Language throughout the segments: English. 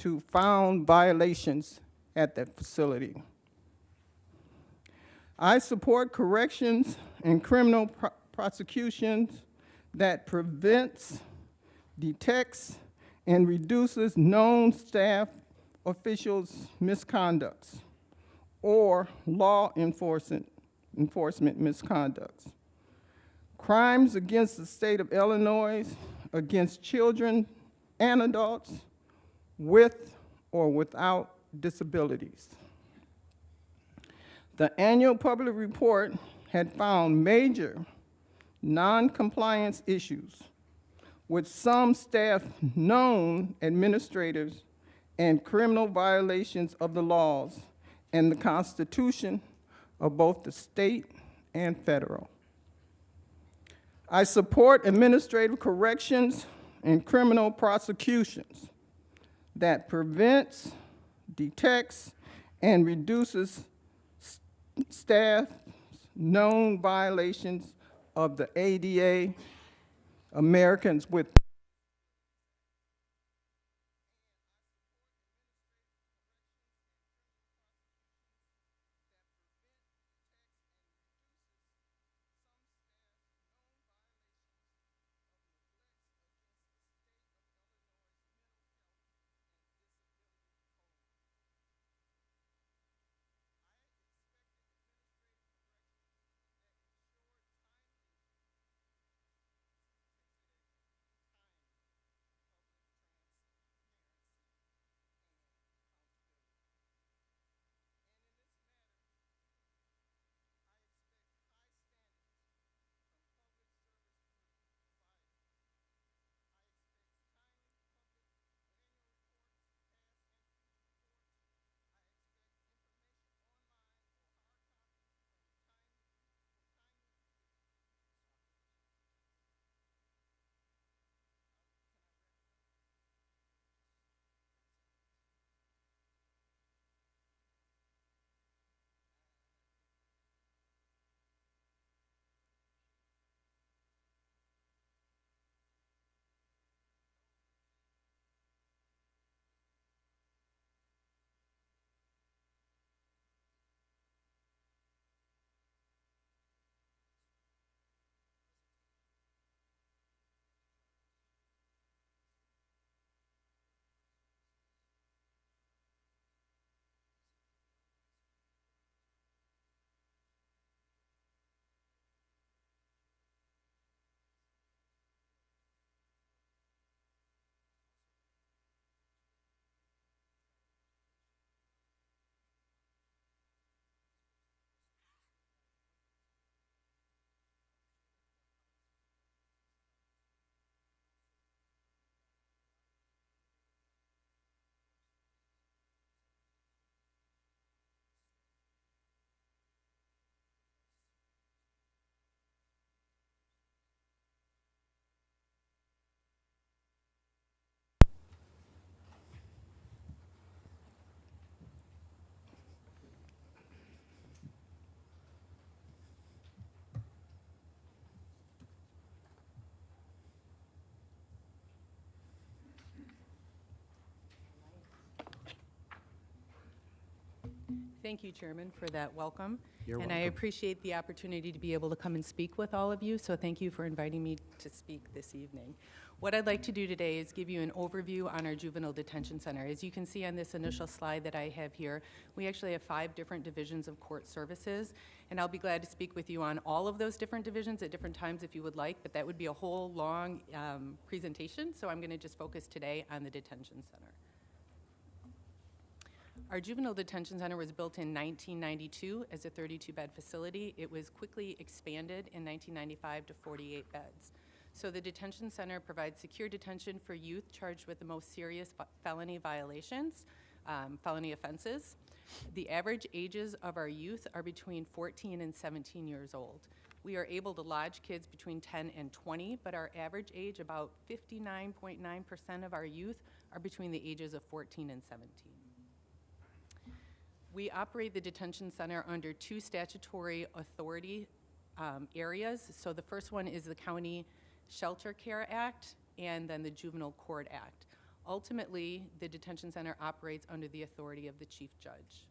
to found violations at that facility. I support corrections and criminal prosecutions that prevents, detects, and reduces known staff officials' misconducts or law enforcement misconducts. Crimes against the state of Illinois, against children and adults with or without disabilities. The annual public report had found major non-compliance issues with some staff known administrators and criminal violations of the laws and the Constitution of both the state and federal. I support administrative corrections and criminal prosecutions that prevents, detects, and reduces staff's known violations of the ADA, Americans with Thank you, Chairman, for that welcome. You're and welcome. I appreciate the opportunity to be able to come and speak with all of you, so thank you for inviting me to speak this evening. What I'd like to do today is give you an overview on our Juvenile Detention Center. As you can see on this initial slide that I have here, we actually have 5 different divisions of court services, and I'll be glad to speak with you on all of those different divisions at different times if you would like, but that would be a whole long presentation, so I'm going to just focus today on the detention center. Our Juvenile Detention Center was built in 1992 as a 32-bed facility. It was quickly expanded in 1995 to 48 beds. So the detention center provides secure detention for youth charged with the most serious felony violations, felony offenses. The average ages of our youth are between 14 and 17 years old. We are able to lodge kids between 10 and 20, but our average age, about 59.9% of our youth, are between the ages of 14 and 17. We operate the detention center under 2 statutory authority areas. So the first one is the County Shelter Care Act and then the Juvenile Court Act. Ultimately, the detention center operates under the authority of the chief judge.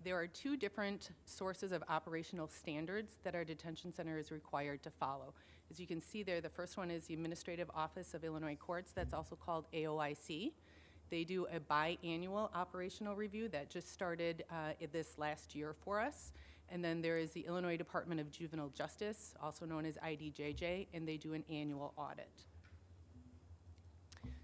There are two different sources of operational standards that our detention center is required to follow. As you can see there, the first one is the Administrative Office of Illinois Courts, that's also called AOIC. They do a biannual operational review that just started this last year for us. And then there is the Illinois Department of Juvenile Justice, also known as IDJJ, and they do an annual audit.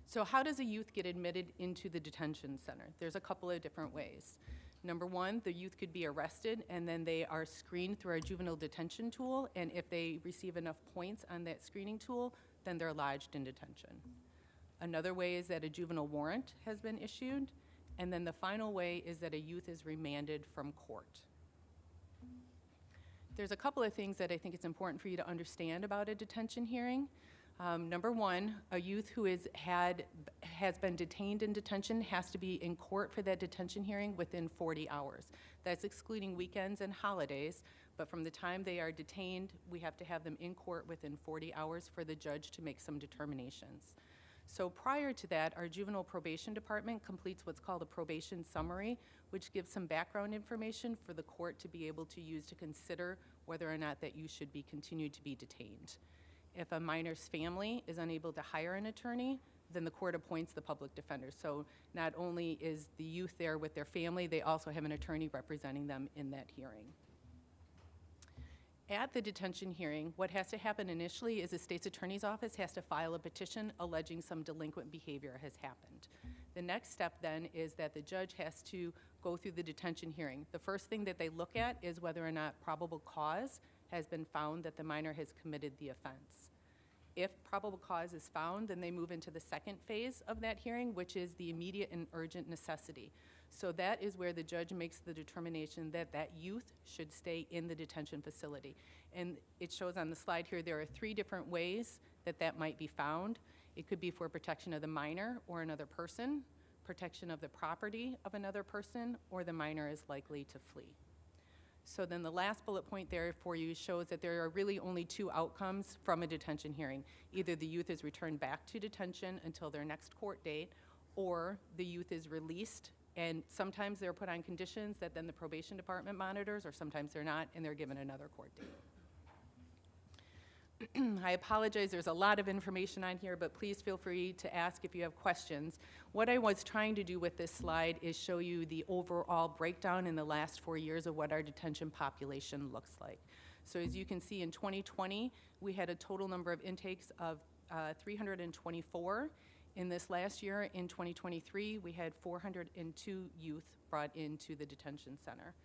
So how does a youth get admitted into the detention center? There's a couple of different ways. Number one, the youth could be arrested, and then they are screened through our juvenile detention tool, and if they receive enough points on that screening tool, then they're lodged in detention. Another way is that a juvenile warrant has been issued, and then the final way is that a youth is remanded from court. There's a couple of things that I think it's important for you to understand about a detention hearing. Number one, a youth who has been detained in detention has to be in court for that detention hearing within 40 hours. That's excluding weekends and holidays, but from the time they are detained, we have to have them in court within 40 hours for the judge to make some determinations. So prior to that, our juvenile probation department completes what's called a probation summary, which gives some background information for the court to be able to use to consider whether or not that you should be continued to be detained. If a minor's family is unable to hire an attorney, then the court appoints the public defender. So not only is the youth there with their family, they also have an attorney representing them in that hearing. At the detention hearing, what has to happen initially is the state's attorney's office has to file a petition alleging some delinquent behavior has happened. The next step then is that the judge has to go through the detention hearing. The first thing that they look at is whether or not probable cause has been found that the minor has committed the offense. If probable cause is found, then they move into the second phase of that hearing, which is the immediate and urgent necessity. So that is where the judge makes the determination that that youth should stay in the detention facility. And it shows on the slide here, there are 3 different ways that that might be found. It could be for protection of the minor or another person, protection of the property of another person, or the minor is likely to flee. So then the last bullet point there for you shows that there are really only 2 outcomes from a detention hearing. Either the youth is returned back to detention until their next court date, or the youth is released, and sometimes they're put on conditions that then the probation department monitors, or sometimes they're not, and they're given another court date. I apologize, there's a lot of information on here, but please feel free to ask if you have questions. What I was trying to do with this slide is show you the overall breakdown in the last 4 years of what our detention population looks like. So as you can see, in 2020, we had a total number of intakes of 324. In this last year, in 2023, we had 402 youth brought into the detention center.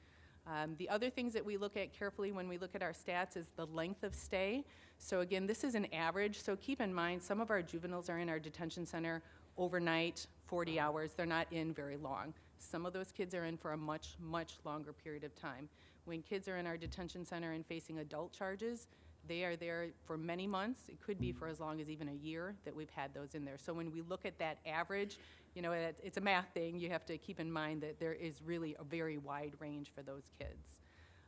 The other things that we look at carefully when we look at our stats is the length of stay. So again, this is an average, so keep in mind some of our juveniles are in our detention center overnight, 40 hours. They're not in very long. Some of those kids are in for a much, much longer period of time. When kids are in our detention center and facing adult charges, they are there for many months. It could be for as long as even a year that we've had those in there. So when we look at that average, you know, it's a math thing. You have to keep in mind that there is really a very wide range for those kids.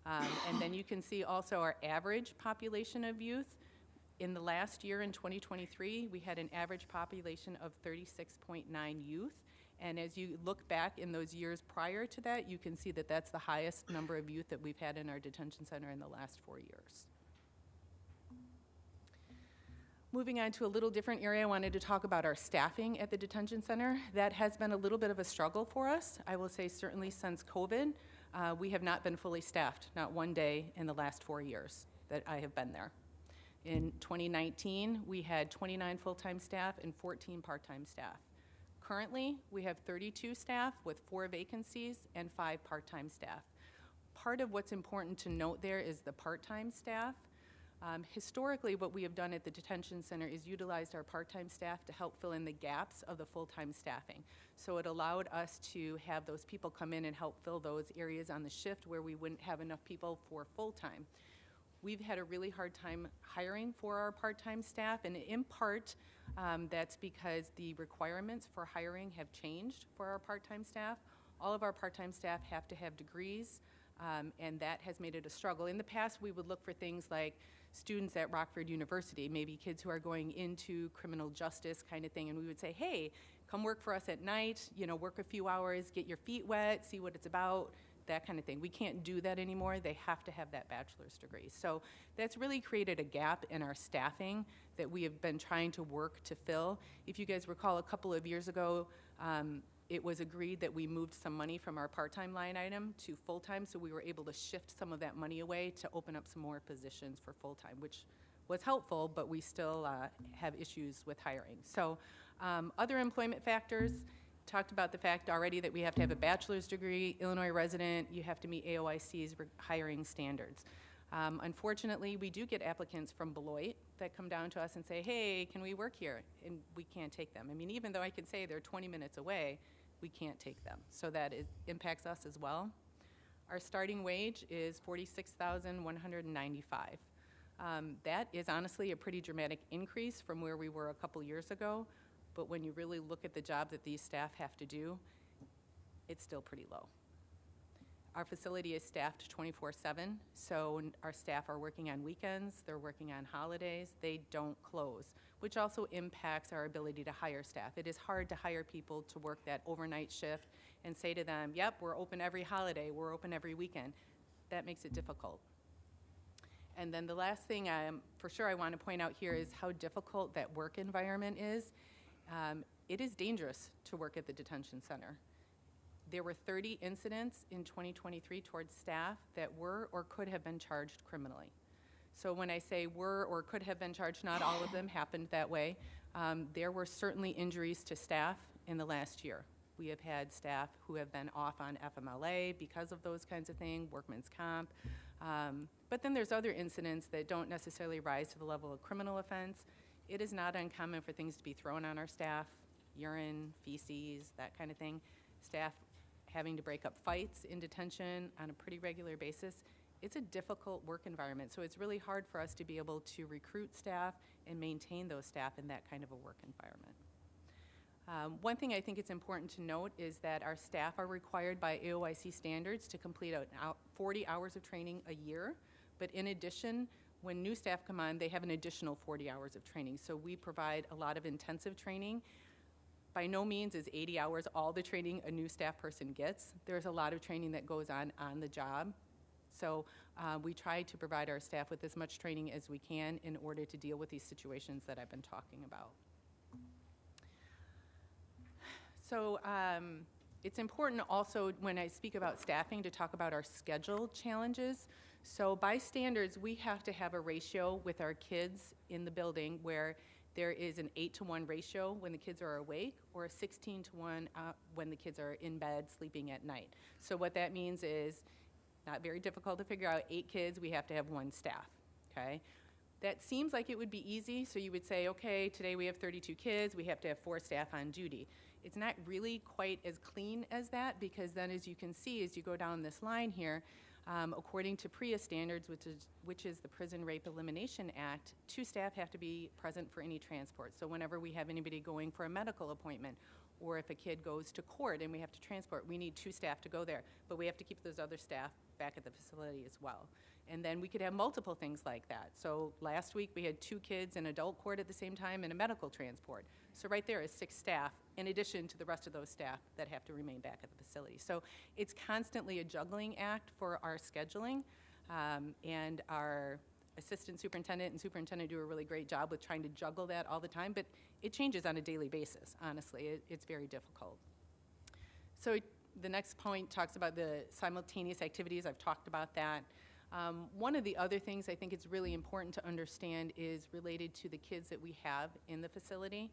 And then you can see also our average population of youth. In the last year, in 2023, we had an average population of 36.9 youth. And as you look back in those years prior to that, you can see that that's the highest number of youth that we've had in our detention center in the last 4 years. Moving on to a little different area, I wanted to talk about our staffing at the detention center. That has been a little bit of a struggle for us. I will say certainly since COVID, we have not been fully staffed, not one day in the last 4 years that I have been there. In 2019, we had 29 full-time staff and 14 part-time staff. Currently, we have 32 staff with 4 vacancies and 5 part-time staff. Part of what's important to note there is the part-time staff. Historically, what we have done at the detention center is utilized our part-time staff to help fill in the gaps of the full-time staffing. So it allowed us to have those people come in and help fill those areas on the shift where we wouldn't have enough people for full-time. We've had a really hard time hiring for our part-time staff, and in part, that's because the requirements for hiring have changed for our part-time staff. All of our part-time staff have to have degrees, and that has made it a struggle. In the past, we would look for things like students at Rockford University, maybe kids who are going into criminal justice kind of thing, and we would say, hey, come work for us at night, you know, work a few hours, get your feet wet, see what it's about, that kind of thing. We can't do that anymore. They have to have that bachelor's degree. So that's really created a gap in our staffing that we have been trying to work to fill. If you guys recall, a couple of years ago, it was agreed that we moved some money from our part-time line item to full-time, so we were able to shift some of that money away to open up some more positions for full-time, which was helpful, but we still have issues with hiring. So other employment factors, talked about the fact already that we have to have a bachelor's degree, Illinois resident, you have to meet AOIC's hiring standards. Unfortunately, we do get applicants from Beloit that come down to us and say, hey, can we work here? And we can't take them. I mean, even though I can say they're 20 minutes away, we can't take them. So that impacts us as well. Our starting wage is $46,195. That is honestly a pretty dramatic increase from where we were a couple years ago, but when you really look at the job that these staff have to do, it's still pretty low. Our facility is staffed 24/7, so our staff are working on weekends, they're working on holidays, they don't close, which also impacts our ability to hire staff. It is hard to hire people to work that overnight shift and say to them, yep, we're open every holiday, we're open every weekend. That makes it difficult. And then the last thing for sure I want to point out here is how difficult that work environment is. It is dangerous to work at the detention center. There were 30 incidents in 2023 towards staff that were or could have been charged criminally. So when I say were or could have been charged, not all of them happened that way. There were certainly injuries to staff in the last year. We have had staff who have been off on FMLA because of those kinds of things, workman's comp. But then there's other incidents that don't necessarily rise to the level of criminal offense. It is not uncommon for things to be thrown on our staff, urine, feces, that kind of thing. Staff having to break up fights in detention on a pretty regular basis. It's a difficult work environment, so it's really hard for us to be able to recruit staff and maintain those staff in that kind of a work environment. One thing I think it's important to note is that our staff are required by AOIC standards to complete 40 hours of training a year, but in addition, when new staff come on, they have an additional 40 hours of training. So we provide a lot of intensive training. By no means is 80 hours all the training a new staff person gets. There's a lot of training that goes on the job. So we try to provide our staff with as much training as we can in order to deal with these situations that I've been talking about. So it's important also when I speak about staffing to talk about our schedule challenges. So by standards, we have to have a ratio with our kids in the building where there is an 8-to-1 ratio when the kids are awake or a 16-to-1 when the kids are in bed sleeping at night. So what that means is, not very difficult to figure out, 8 kids, we have to have 1 staff, okay? That seems like it would be easy, so you would say, okay, today we have 32 kids, we have to have 4 staff on duty. It's not really quite as clean as that, because then as you can see, as you go down this line here, according to PREA standards, which is the Prison Rape Elimination Act, 2 staff have to be present for any transport. So whenever we have anybody going for a medical appointment, or if a kid goes to court and we have to transport, we need 2 staff to go there. But we have to keep those other staff back at the facility as well. And then we could have multiple things like that. So last week we had 2 kids in adult court at the same time and a medical transport. So right there is 6 staff in addition to the rest of those staff that have to remain back at the facility. So it's constantly a juggling act for our scheduling, and our assistant superintendent and superintendent do a really great job with trying to juggle that all the time, but it changes on a daily basis, honestly. It's very difficult. So the next point talks about the simultaneous activities. I've talked about that. One of the other things I think it's really important to understand is related to the kids that we have in the facility.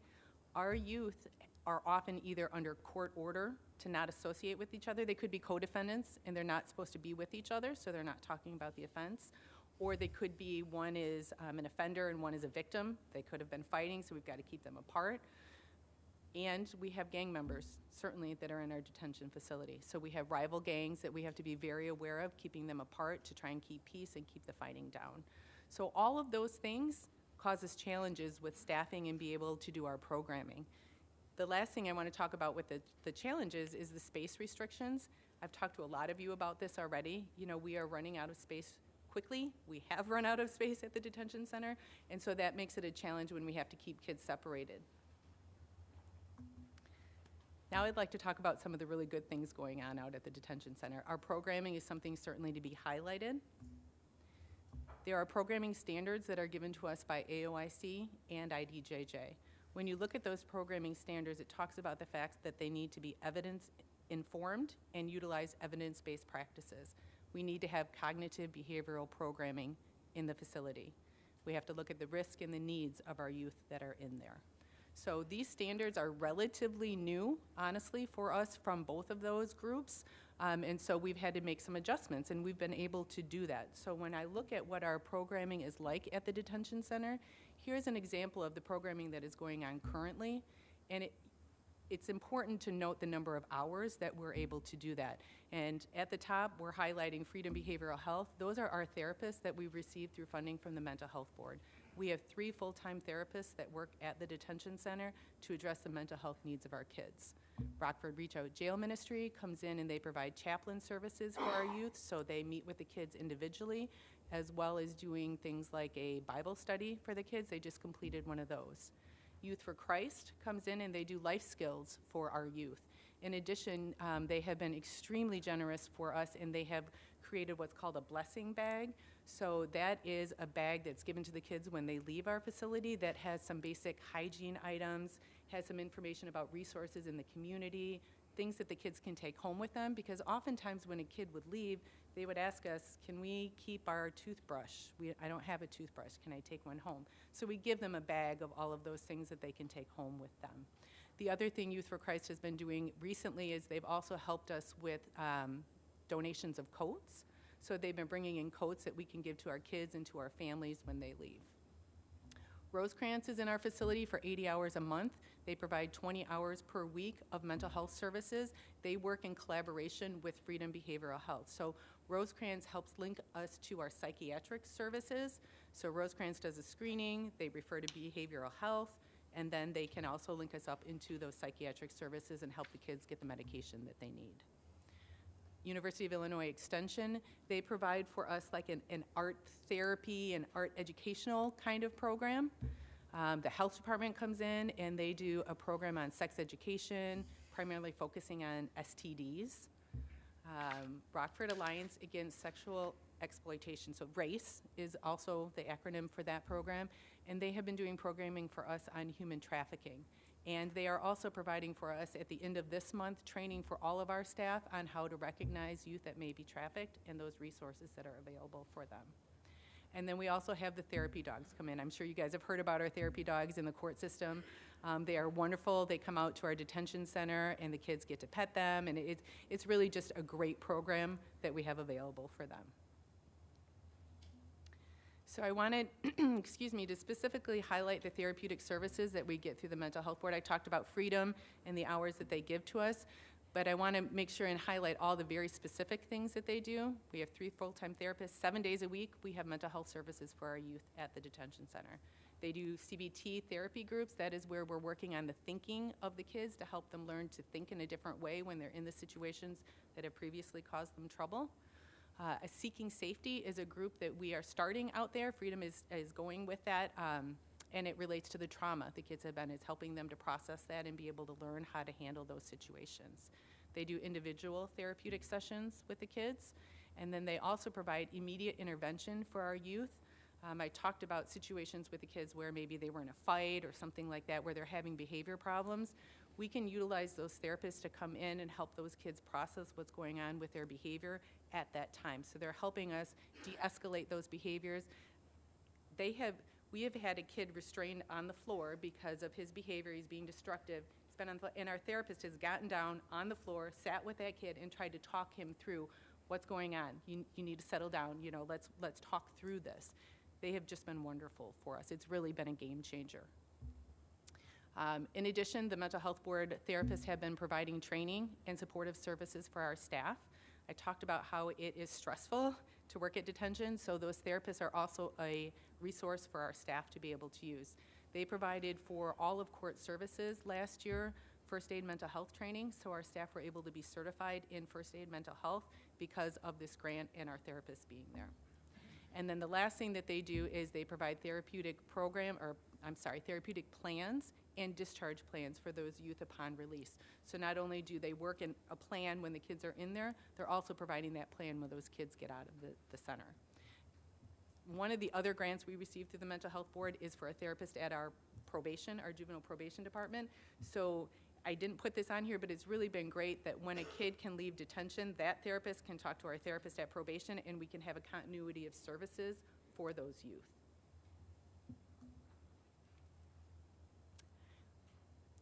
Our youth are often either under court order to not associate with each other. They could be co-defendants and they're not supposed to be with each other, so they're not talking about the offense. Or they could be, one is an offender and one is a victim. They could have been fighting, so we've got to keep them apart. And we have gang members, certainly, that are in our detention facility. So we have rival gangs that we have to be very aware of, keeping them apart to try and keep peace and keep the fighting down. So all of those things causes challenges with staffing and be able to do our programming. The last thing I want to talk about with the challenges is the space restrictions. I've talked to a lot of you about this already. You know, we are running out of space quickly. We have run out of space at the detention center, and so that makes it a challenge when we have to keep kids separated. Now I'd like to talk about some of the really good things going on out at the detention center. Our programming is something certainly to be highlighted. There are programming standards that are given to us by AOIC and IDJJ. When you look at those programming standards, it talks about the fact that they need to be evidence-informed and utilize evidence-based practices. We need to have cognitive behavioral programming in the facility. We have to look at the risk and the needs of our youth that are in there. So these standards are relatively new, honestly, for us from both of those groups. And so we've had to make some adjustments, and we've been able to do that. So when I look at what our programming is like at the detention center, here's an example of the programming that is going on currently. And it's important to note the number of hours that we're able to do that. And at the top, we're highlighting Freedom Behavioral Health. Those are our therapists that we've received through funding from the Mental Health Board. We have 3 full-time therapists that work at the detention center to address the mental health needs of our kids. Rockford Reach Out Jail Ministry comes in and they provide chaplain services for our youth, so they meet with the kids individually, as well as doing things like a Bible study for the kids. They just completed one of those. Youth for Christ comes in and they do life skills for our youth. In addition, they have been extremely generous for us, and they have created what's called a blessing bag. So that is a bag that's given to the kids when they leave our facility that has some basic hygiene items, has some information about resources in the community, things that the kids can take home with them, because oftentimes when a kid would leave, they would ask us, can we keep our toothbrush? I don't have a toothbrush, can I take one home? So we give them a bag of all of those things that they can take home with them. The other thing Youth for Christ has been doing recently is they've also helped us with donations of coats. So they've been bringing in coats that we can give to our kids and to our families when they leave. Rosecrans is in our facility for 80 hours a month. They provide 20 hours per week of mental health services. They work in collaboration with Freedom Behavioral Health. So Rosecrans helps link us to our psychiatric services. So Rosecrans does a screening, they refer to behavioral health, and then they can also link us up into those psychiatric services and help the kids get the medication that they need. University of Illinois Extension, they provide for us like an art therapy and art educational kind of program. The health department comes in and they do a program on sex education, primarily focusing on STDs. Rockford Alliance Against Sexual Exploitation, so RACE is also the acronym for that program, and they have been doing programming for us on human trafficking. And they are also providing for us at the end of this month training for all of our staff on how to recognize youth that may be trafficked and those resources that are available for them. And then we also have the therapy dogs come in. I'm sure you guys have heard about our therapy dogs in the court system. They are wonderful. They come out to our detention center and the kids get to pet them, and it's really just a great program that we have available for them. So I wanted, excuse me, to specifically highlight the therapeutic services that we get through the Mental Health Board. I talked about freedom and the hours that they give to us, but I want to make sure and highlight all the very specific things that they do. We have 3 full-time therapists. 7 days a week, we have mental health services for our youth at the detention center. They do CBT therapy groups. That is where we're working on the thinking of the kids to help them learn to think in a different way when they're in the situations that have previously caused them trouble. A Seeking Safety is a group that we are starting out there. Freedom is going with that, and it relates to the trauma the kids have been. It's helping them to process that and be able to learn how to handle those situations. They do individual therapeutic sessions with the kids, and then they also provide immediate intervention for our youth. I talked about situations with the kids where maybe they were in a fight or something like that, where they're having behavior problems. We can utilize those therapists to come in and help those kids process what's going on with their behavior at that time. So they're helping us de-escalate those behaviors. We have had a kid restrained on the floor because of his behavior. He's being destructive. He's been and our therapist has gotten down on the floor, sat with that kid, and tried to talk him through what's going on. You need to settle down. You know, let's talk through this. They have just been wonderful for us. It's really been a game changer. In addition, the Mental Health Board therapists have been providing training and supportive services for our staff. I talked about how it is stressful to work at detention, so those therapists are also a resource for our staff to be able to use. They provided for all of court services last year first aid mental health training, so our staff were able to be certified in first aid mental health because of this grant and our therapists being there. And then the last thing that they do is they provide therapeutic plans and discharge plans for those youth upon release. So not only do they work in a plan when the kids are in there, they're also providing that plan when those kids get out of the center. One of the other grants we received through the Mental Health Board is for a therapist at our juvenile probation department. So I didn't put this on here, but it's really been great that when a kid can leave detention, that therapist can talk to our therapist at probation, and we can have a continuity of services for those youth.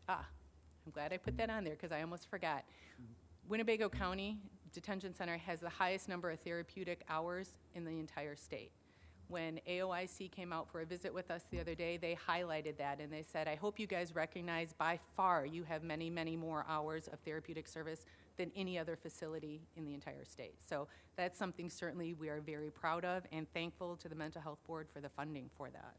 I'm glad I put that on there because I almost forgot. Winnebago County Detention Center has the highest number of therapeutic hours in the entire state. When AOIC came out for a visit with us the other day, they highlighted that and they said, I hope you guys recognize by far you have many, many more hours of therapeutic service than any other facility in the entire state. So that's something certainly we are very proud of and thankful to the Mental Health Board for the funding for that.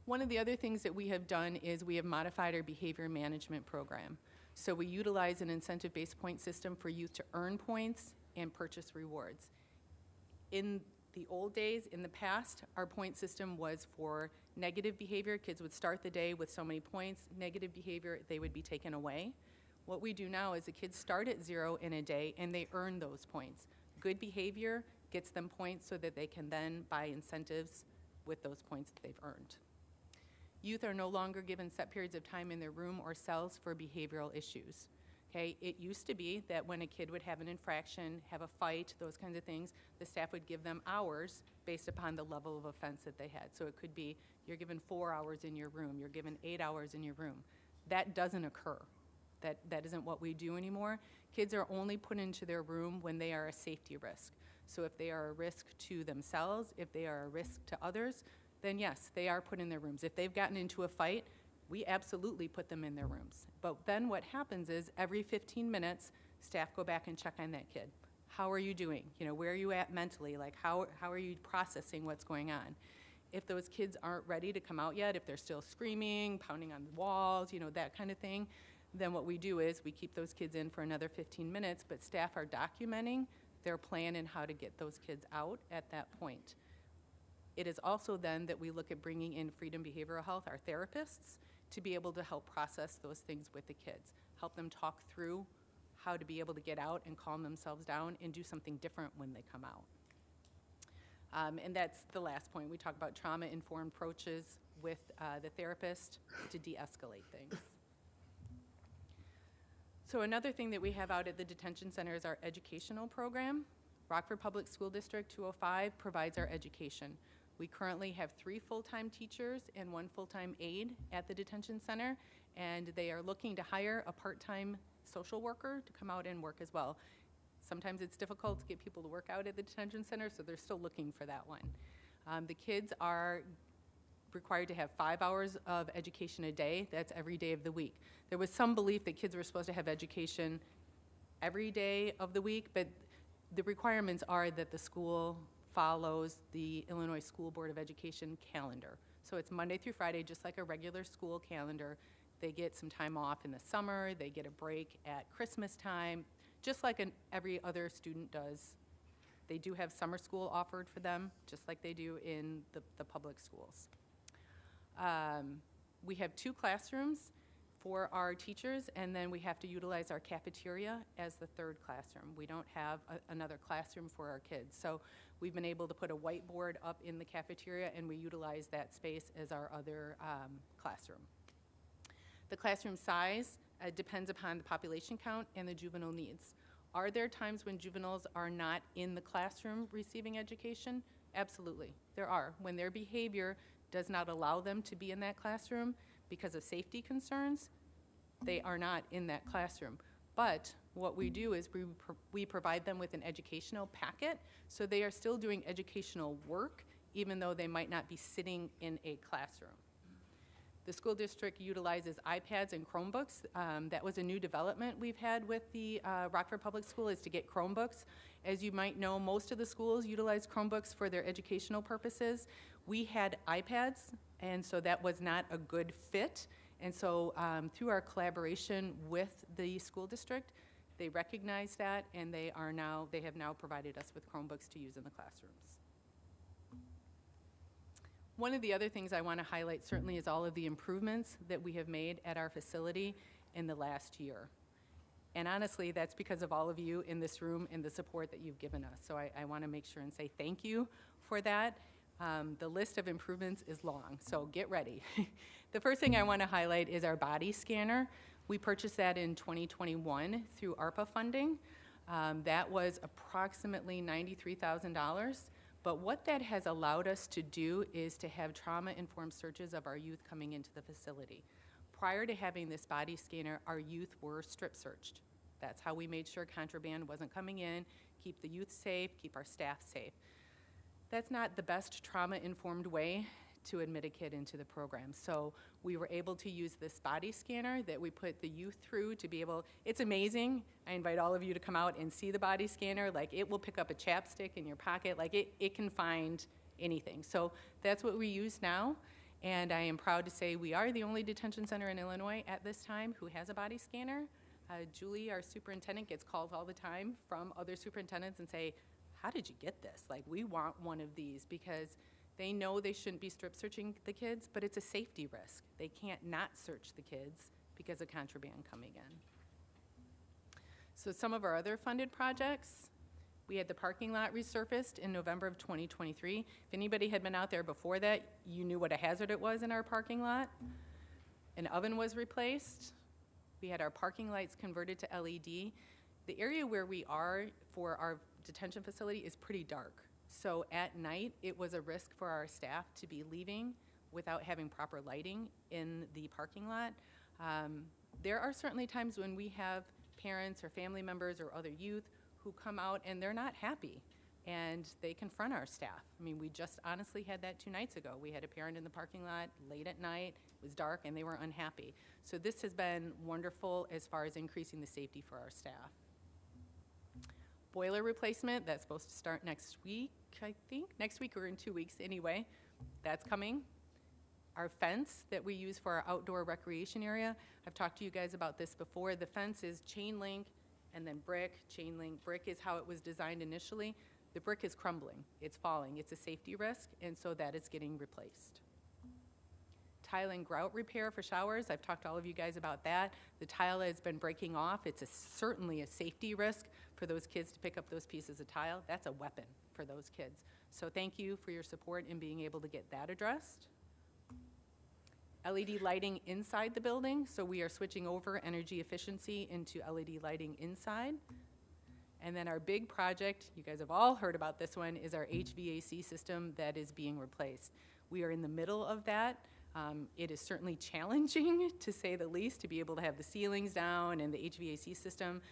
One of the other things that we have done is we have modified our behavior management program. So we utilize an incentive-based point system for youth to earn points and purchase rewards. In the old days, in the past, our point system was for negative behavior. Kids would start the day with so many points. Negative behavior, they would be taken away. What we do now is the kids start at 0 in a day and they earn those points. Good behavior gets them points so that they can then buy incentives with those points that they've earned. Youth are no longer given set periods of time in their room or cells for behavioral issues. Okay, it used to be that when a kid would have an infraction, have a fight, those kinds of things, the staff would give them hours based upon the level of offense that they had. So it could be you're given 4 hours in your room, you're given 8 hours in your room. That doesn't occur. That isn't what we do anymore. Kids are only put into their room when they are a safety risk. So if they are a risk to themselves, if they are a risk to others, then yes, they are put in their rooms. If they've gotten into a fight, we absolutely put them in their rooms. But then what happens is every 15 minutes, staff go back and check on that kid. How are you doing? You know, where are you at mentally? Like, how are you processing what's going on? If those kids aren't ready to come out yet, if they're still screaming, pounding on the walls, you know, that kind of thing, then what we do is we keep those kids in for another 15 minutes, but staff are documenting their plan and how to get those kids out at that point. It is also then that we look at bringing in Freedom Behavioral Health, our therapists, to be able to help process those things with the kids, help them talk through how to be able to get out and calm themselves down and do something different when they come out. And that's the last point. We talk about trauma-informed approaches with the therapist to de-escalate things. So another thing that we have out at the detention center is our educational program. Rockford Public School District 205 provides our education. We currently have 3 full-time teachers and 1 full-time aide at the detention center, and they are looking to hire a part-time social worker to come out and work as well. Sometimes it's difficult to get people to work out at the detention center, so they're still looking for that one. The kids are required to have 5 hours of education a day. That's every day of the week. There was some belief that kids were supposed to have education every day of the week, but the requirements are that the school follows the Illinois School Board of Education calendar. So it's Monday through Friday, just like a regular school calendar. They get some time off in the summer, they get a break at Christmas time, just like every other student does. They do have summer school offered for them, just like they do in the public schools. We have 2 classrooms for our teachers, and then we have to utilize our cafeteria as the 3rd classroom. We don't have another classroom for our kids. So we've been able to put a whiteboard up in the cafeteria, and we utilize that space as our other classroom. The classroom size depends upon the population count and the juvenile needs. Are there times when juveniles are not in the classroom receiving education? Absolutely, there are. When their behavior does not allow them to be in that classroom because of safety concerns, they are not in that classroom. But what we do is we provide them with an educational packet, so they are still doing educational work, even though they might not be sitting in a classroom. The school district utilizes iPads and Chromebooks. That was a new development we've had with the Rockford Public School, is to get Chromebooks. As you might know, most of the schools utilize Chromebooks for their educational purposes. We had iPads, and so that was not a good fit. And so through our collaboration with the school district, They recognize that, and they have now provided us with Chromebooks to use in the classrooms. One of the other things I want to highlight certainly is all of the improvements that we have made at our facility in the last year. And honestly, that's because of all of you in this room and the support that you've given us. So I want to make sure and say thank you for that. The list of improvements is long, so get ready. The first thing I want to highlight is our body scanner. We purchased that in 2021 through ARPA funding. That was approximately $93,000. But what that has allowed us to do is to have trauma-informed searches of our youth coming into the facility. Prior to having this body scanner, our youth were strip searched. That's how we made sure contraband wasn't coming in, keep the youth safe, keep our staff safe. That's not the best trauma-informed way to admit a kid into the program. So we were able to use this body scanner that we put the youth through to be able, it's amazing. I invite all of you to come out and see the body scanner. Like, it will pick up a chapstick in your pocket. Like, it can find anything. So that's what we use now. And I am proud to say we are the only detention center in Illinois at this time who has a body scanner. Julie, our superintendent, gets calls all the time from other superintendents and say, how did you get this? Like, we want one of these, because they know they shouldn't be strip searching the kids, but it's a safety risk. They can't not search the kids because of contraband coming in. So some of our other funded projects, we had the parking lot resurfaced in November of 2023. If anybody had been out there before that, you knew what a hazard it was in our parking lot. An oven was replaced. We had our parking lights converted to LED. The area where we are for our detention facility is pretty dark. So at night, it was a risk for our staff to be leaving without having proper lighting in the parking lot. There are certainly times when we have parents or family members or other youth who come out and they're not happy, and they confront our staff. I mean, we just honestly had that 2 nights ago. We had a parent in the parking lot late at night, it was dark, and they were unhappy. So this has been wonderful as far as increasing the safety for our staff. Boiler replacement, that's supposed to start next week, I think. Next week or in 2 weeks anyway. That's coming. Our fence that we use for our outdoor recreation area, I've talked to you guys about this before. The fence is chain link and then brick. Chain link, brick is how it was designed initially. The brick is crumbling, it's falling. It's a safety risk, and so that is getting replaced. Tile and grout repair for showers, I've talked to all of you guys about that. The tile has been breaking off. It's certainly a safety risk for those kids to pick up those pieces of tile. That's a weapon for those kids. So thank you for your support in being able to get that addressed. LED lighting inside the building, so we are switching over energy efficiency into LED lighting inside. And then our big project, you guys have all heard about this one, is our HVAC system that is being replaced. We are in the middle of that. It is certainly challenging, to say the least, to be able to have the ceilings down and the HVAC system,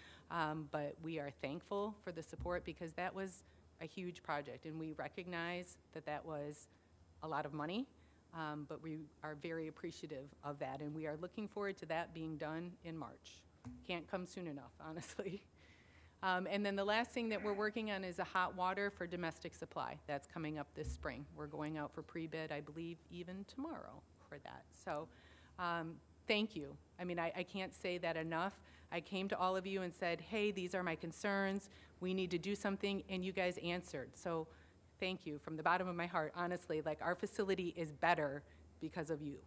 but we are thankful for the support, because that was a huge project, and we recognize that that was a lot of money, but we are very appreciative of that, and we are looking forward to that being done in March. Can't come soon enough, honestly. And then the last thing that we're working on is a hot water for domestic supply. That's coming up this spring. We're going out for pre-bid, I believe, even tomorrow for that. So thank you. I mean, I can't say that enough. I came to all of you and said, hey, these are my concerns. We need to do something, and you guys answered. So thank you from the bottom of my heart. Honestly, like, our facility is better because of you.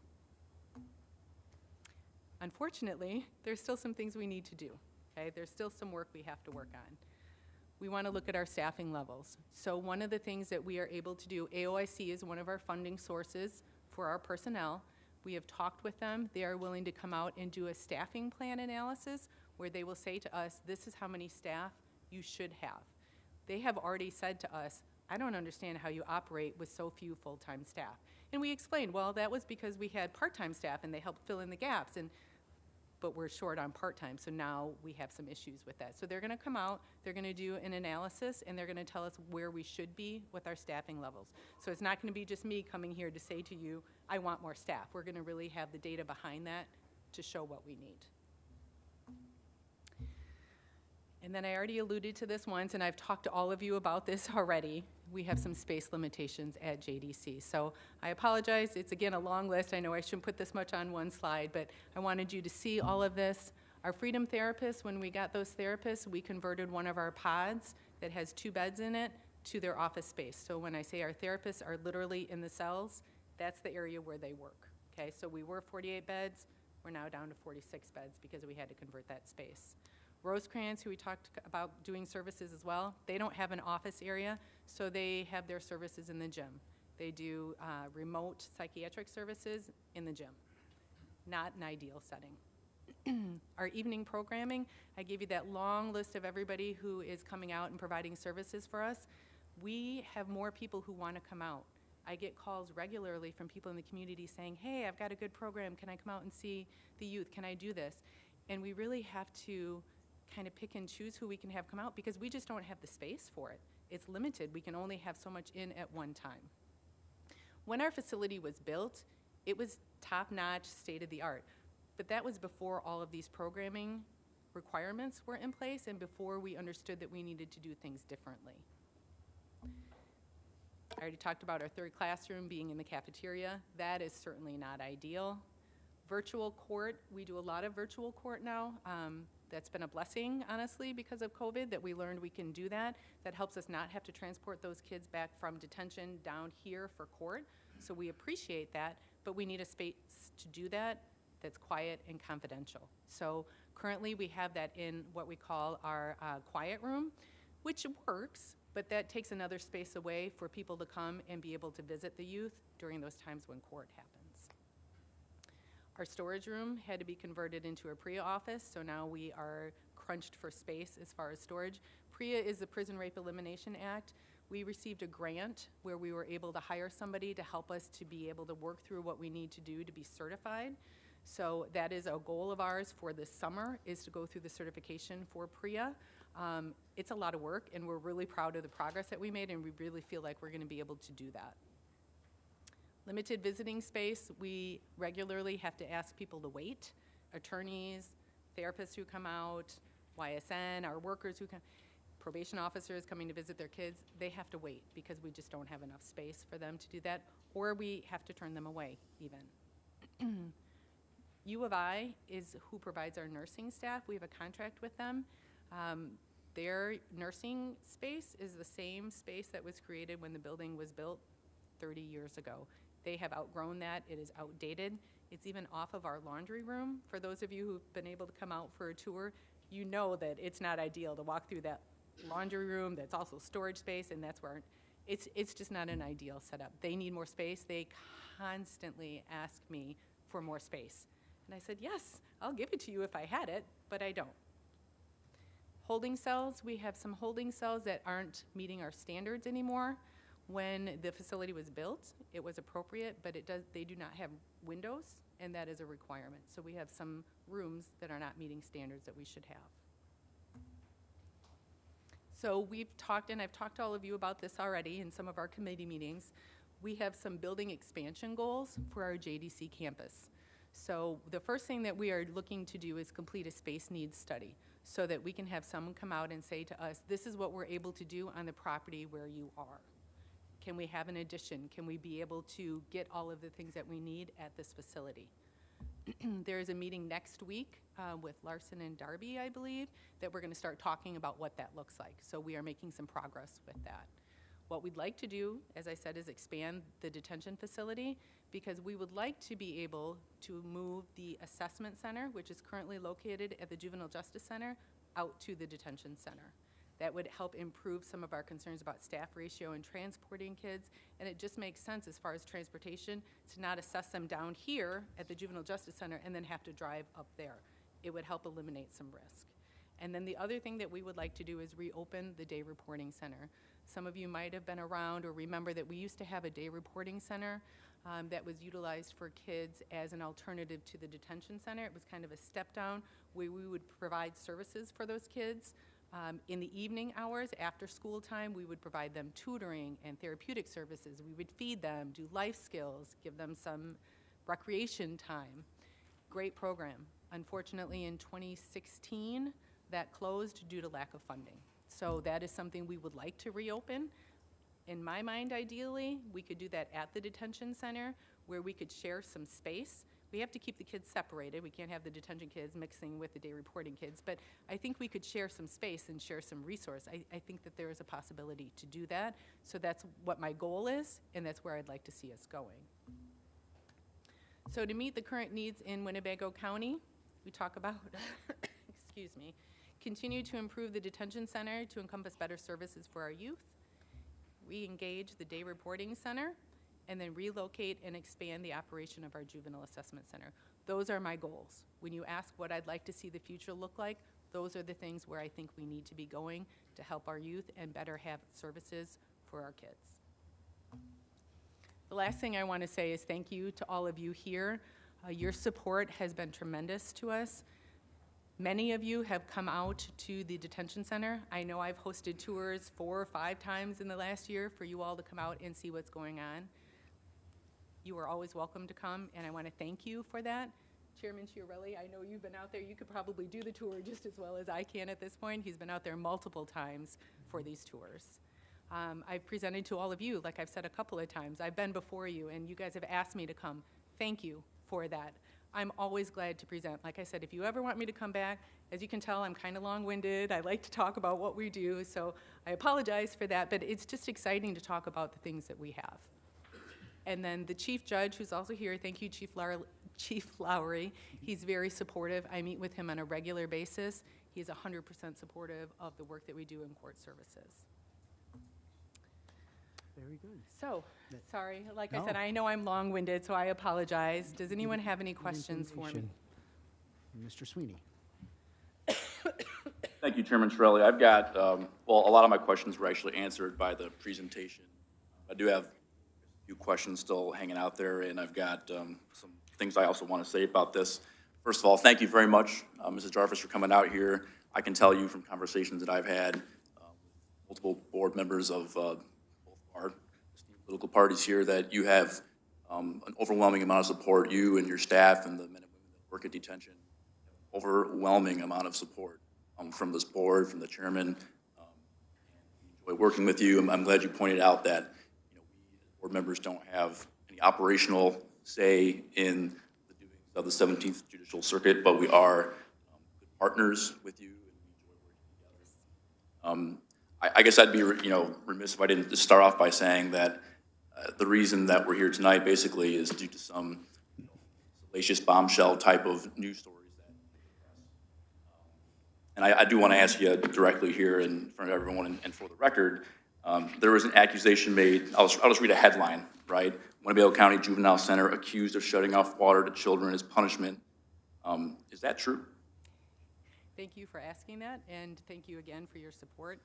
Unfortunately, there's still some things we need to do. Okay, there's still some work we have to work on. We want to look at our staffing levels. So one of the things that we are able to do, AOIC is one of our funding sources for our personnel. We have talked with them. They are willing to come out and do a staffing plan analysis where they will say to us, this is how many staff you should have. They have already said to us, I don't understand how you operate with so few full-time staff. And we explained, well, that was because we had part-time staff and they helped fill in the gaps. But we're short on part-time, so now we have some issues with that. So they're going to come out, they're going to do an analysis, and they're going to tell us where we should be with our staffing levels. So it's not going to be just me coming here to say to you, I want more staff. We're going to really have the data behind that to show what we need. And then I already alluded to this once, and I've talked to all of you about this already. We have some space limitations at JDC. So I apologize. It's, again, a long list. I know I shouldn't put this much on one slide, but I wanted you to see all of this. Our Freedom Therapists, when we got those therapists, we converted one of our pods that has 2 beds in it to their office space. So when I say our therapists are literally in the cells, that's the area where they work, okay? So we were 48 beds, we're now down to 46 beds because we had to convert that space. Rosecrans, who we talked about doing services as well, they don't have an office area, so they have their services in the gym. They do remote psychiatric services in the gym. Not an ideal setting. Our evening programming, I gave you that long list of everybody who is coming out and providing services for us. We have more people who want to come out. I get calls regularly from people in the community saying, hey, I've got a good program, can I come out and see the youth, can I do this? And we really have to kind of pick and choose who we can have come out because we just don't have the space for it. It's limited, we can only have so much in at one time. When our facility was built, it was top-notch, state-of-the-art. But that was before all of these programming requirements were in place and before we understood that we needed to do things differently. I already talked about our 3rd classroom being in the cafeteria. That is certainly not ideal. Virtual court, we do a lot of virtual court now. That's been a blessing, honestly, because of COVID, that we learned we can do that. That helps us not have to transport those kids back from detention down here for court. So we appreciate that, but we need a space to do that that's quiet and confidential. So currently we have that in what we call our quiet room, which works, but that takes another space away for people to come and be able to visit the youth during those times when court happens. Our storage room had to be converted into a PREA office, so now we are crunched for space as far as storage. PREA is the Prison Rape Elimination Act. We received a grant where we were able to hire somebody to help us to be able to work through what we need to do to be certified. So that is a goal of ours for this summer, is to go through the certification for PREA. It's a lot of work, and we're really proud of the progress that we made, and we really feel like we're gonna be able to do that. Limited visiting space, we regularly have to ask people to wait. Attorneys, therapists who come out, YSN, our workers who come, probation officers coming to visit their kids, they have to wait because we just don't have enough space for them to do that, or we have to turn them away even. U of I is who provides our nursing staff. We have a contract with them. Their nursing space is the same space that was created when the building was built 30 years ago. They have outgrown that. It is outdated. It's even off of our laundry room. For those of you who've been able to come out for a tour, you know that it's not ideal to walk through that laundry room that's also storage space, and that's where it's just not an ideal setup. They need more space. They constantly ask me for more space. And I said, yes, I'll give it to you if I had it, but I don't. Holding cells, we have some holding cells that aren't meeting our standards anymore. When the facility was built, it was appropriate, but they do not have windows, and that is a requirement. So we have some rooms that are not meeting standards that we should have. So we've talked, and I've talked to all of you about this already in some of our committee meetings. We have some building expansion goals for our JDC campus. So the first thing that we are looking to do is complete a space needs study so that we can have someone come out and say to us, this is what we're able to do on the property where you are. Can we have an addition? Can we be able to get all of the things that we need at this facility? There is a meeting next week with Larson and Darby, I believe, that we're going to start talking about what that looks like. So we are making some progress with that. What we'd like to do, as I said, is expand the detention facility because we would like to be able to move the assessment center, which is currently located at the Juvenile Justice Center, out to the detention center. That would help improve some of our concerns about staff ratio and transporting kids, and it just makes sense as far as transportation to not assess them down here at the Juvenile Justice Center and then have to drive up there. It would help eliminate some risk. And then the other thing that we would like to do is reopen the day reporting center. Some of you might have been around or remember that we used to have a day reporting center that was utilized for kids as an alternative to the detention center. It was kind of a step down where we would provide services for those kids. In the evening hours, after school time, we would provide them tutoring and therapeutic services. We would feed them, do life skills, give them some recreation time. Great program. Unfortunately, in 2016, that closed due to lack of funding. So that is something we would like to reopen. In my mind, ideally, we could do that at the detention center where we could share some space. we have to keep the kids separated. We can't have the detention kids mixing with the day reporting kids, but I think we could share some space and share some resource. I think that there is a possibility to do that. So that's what my goal is, and that's where I'd like to see us going. So to meet the current needs in Winnebago County, we talk about, excuse me, continue to improve the detention center to encompass better services for our youth, re-engage the day reporting center, and then relocate and expand the operation of our juvenile assessment center. Those are my goals. When you ask what I'd like to see the future look like, those are the things where I think we need to be going to help our youth and better have services for our kids. The last thing I want to say is thank you to all of you here. Your support has been tremendous to us. Many of you have come out to the detention center. I know I've hosted tours 4 or 5 times in the last year for you all to come out and see what's going on. You are always welcome to come, and I want to thank you for that. Chairman Chiarelli, I know you've been out there. You could probably do the tour just as well as I can at this point. He's been out there multiple times for these tours. I've presented to all of you, like I've said a couple of times. I've been before you, and you guys have asked me to come. Thank you for that. I'm always glad to present. Like I said, if you ever want me to come back, as you can tell, I'm kind of long-winded. I like to talk about what we do, so I apologize for that, but it's just exciting to talk about the things that we have. And then the chief judge, who's also here, thank you, Chief Lowry. He's very supportive. I meet with him on a regular basis. He's 100% supportive of the work that we do in court services. Very good. So, sorry, like No. I said, I know I'm long-winded, so I apologize. Does anyone have any questions for me? Mr. Sweeney. Thank you, Chairman Chiarelli. I've got, well, a lot of my questions were actually answered by the presentation. I do have a few questions still hanging out there, and I've got some things I also want to say about this. First of all, thank you very much, Mrs. Jarvis, for coming out here. I can tell you from conversations that I've had, multiple board members of both our political parties here, that you have an overwhelming amount of support, you and your staff and the men and women that work at detention, overwhelming amount of support from this board, from the chairman. We enjoy working with you. I'm glad you pointed out that we as board members don't have any operational say in the doings of the 17th Judicial Circuit, but we are good partners with you, and we enjoy working together. I guess I'd be remiss if I didn't just start off by saying that the reason that we're here tonight basically is due to some salacious bombshell type of news stories. And I do want to ask you directly here in front of everyone and for the record, there was an accusation made, I'll just read a headline, right? Winnebago County Juvenile Center accused of shutting off water to children as punishment. Is that true? Thank you for asking that, and thank you again for your support.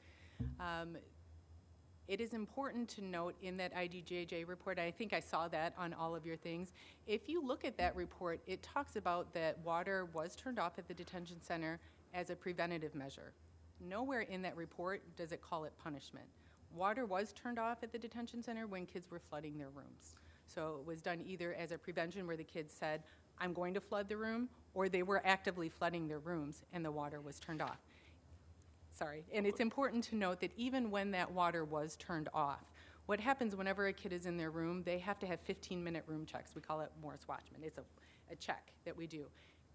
It is important to note in that IDJJ report, I think I saw that on all of your things. If you look at that report, it talks about that water was turned off at the detention center as a preventative measure. Nowhere in that report does it call it punishment. Water was turned off at the detention center when kids were flooding their rooms. So it was done either as a prevention where the kids said, I'm going to flood the room, or they were actively flooding their rooms and the water was turned off. Sorry, and it's important to note that even when that water was turned off, what happens whenever a kid is in their room, they have to have 15-minute room checks. We call it Morris Watchman. It's a check that we do.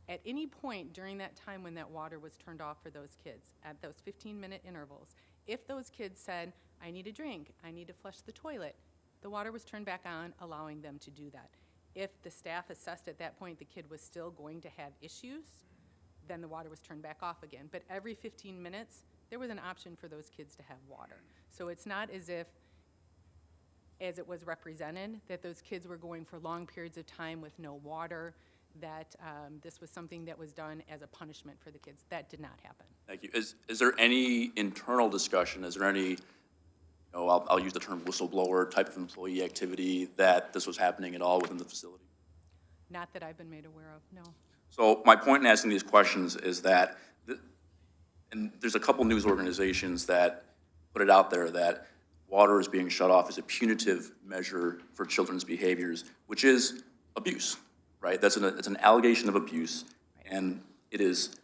At any point during that time when that water was turned off for those kids, at those 15-minute intervals, if those kids said, I need a drink, I need to flush the toilet, the water was turned back on, allowing them to do that. If the staff assessed at that point the kid was still going to have issues, then the water was turned back off again. But every 15 minutes, there was an option for those kids to have water. So it's not as if, as it was represented, that those kids were going for long periods of time with no water, that this was something that was done as a punishment for the kids. That did not happen. Thank you. Is there any internal discussion, is there any, I'll use the term whistleblower type of employee activity that this was happening at all within the facility? Not that I've been made aware of, no. So my point in asking these questions is that, and there's a couple news organizations that put it out there that water is being shut off as a punitive measure for children's behaviors, which is abuse, right? It's an allegation of abuse, and it is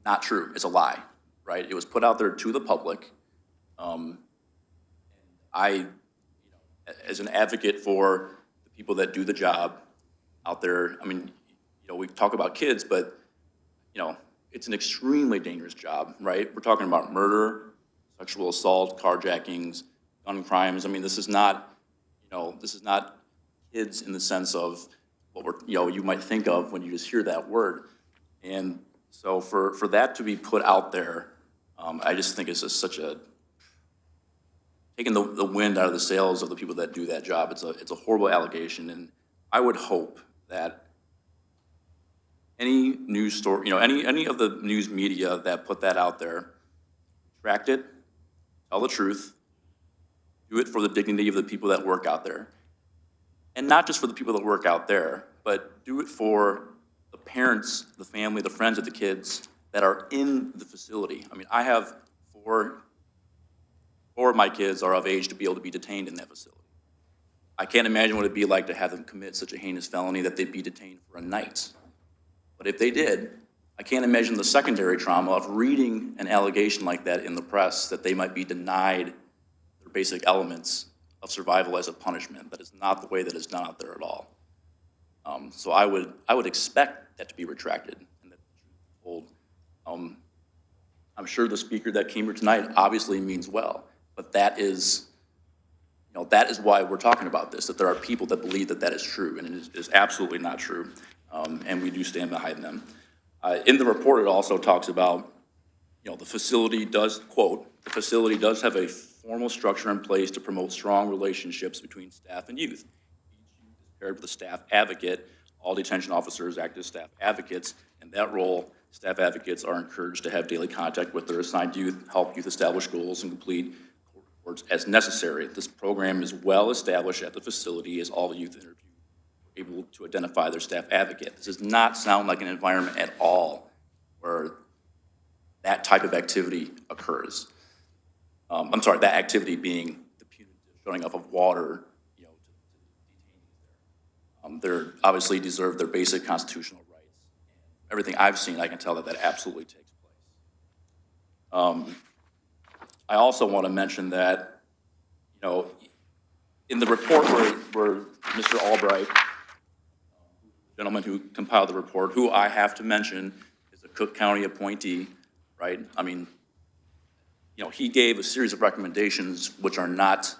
not true. It's a lie, right? It was put out there to the public. As an advocate for the people that do the job out there, I mean, we talk about kids, but, it's an extremely dangerous job, right? We're talking about murder, sexual assault, carjackings, gun crimes. I mean, this is not kids in the sense of what you might think of when you just hear that word. And so for that to be put out there, I just think it's just taking the wind out of the sails of the people that do that job. It's a horrible allegation, and I would hope that any news story, any of the news media that put that out there, retract it, tell the truth, do it for the dignity of the people that work out there. And not just for the people that work out there, but do it for the parents, the family, the friends of the kids that are in the facility. I mean, I have four of my kids are of age to be able to be detained in that facility. I can't imagine what it'd be like to have them commit such a heinous felony that they'd be detained for a night. But if they did, I can't imagine the secondary trauma of reading an allegation like that in the press that they might be denied their basic elements of survival as a punishment. That is not the way that it's done out there at all. So I would expect that to be retracted and that told. I'm sure the speaker that came here tonight obviously means well, but that is why we're talking about this, that there are people that believe that that is true, and it is absolutely not true, and we do stand behind them. In the report, it also talks about, the facility does, quote, the facility does have a formal structure in place to promote strong relationships between staff and youth. Each youth is paired with a staff advocate. All detention officers act as staff advocates. In that role, staff advocates are encouraged to have daily contact with their assigned youth, help youth establish goals, and complete court reports as necessary. This program is well established at the facility as all youth interviewed are able to identify their staff advocate. This does not sound like an environment at all where that type of activity occurs. That activity being the punitive showing up of water, to detainees there. They obviously deserve their basic constitutional rights. Everything I've seen, I can tell that absolutely takes place. I also want to mention that, in the report where Mr. Albright, the gentleman who compiled the report, who I have to mention is a Cook County appointee, right? I mean, he gave a series of recommendations which are not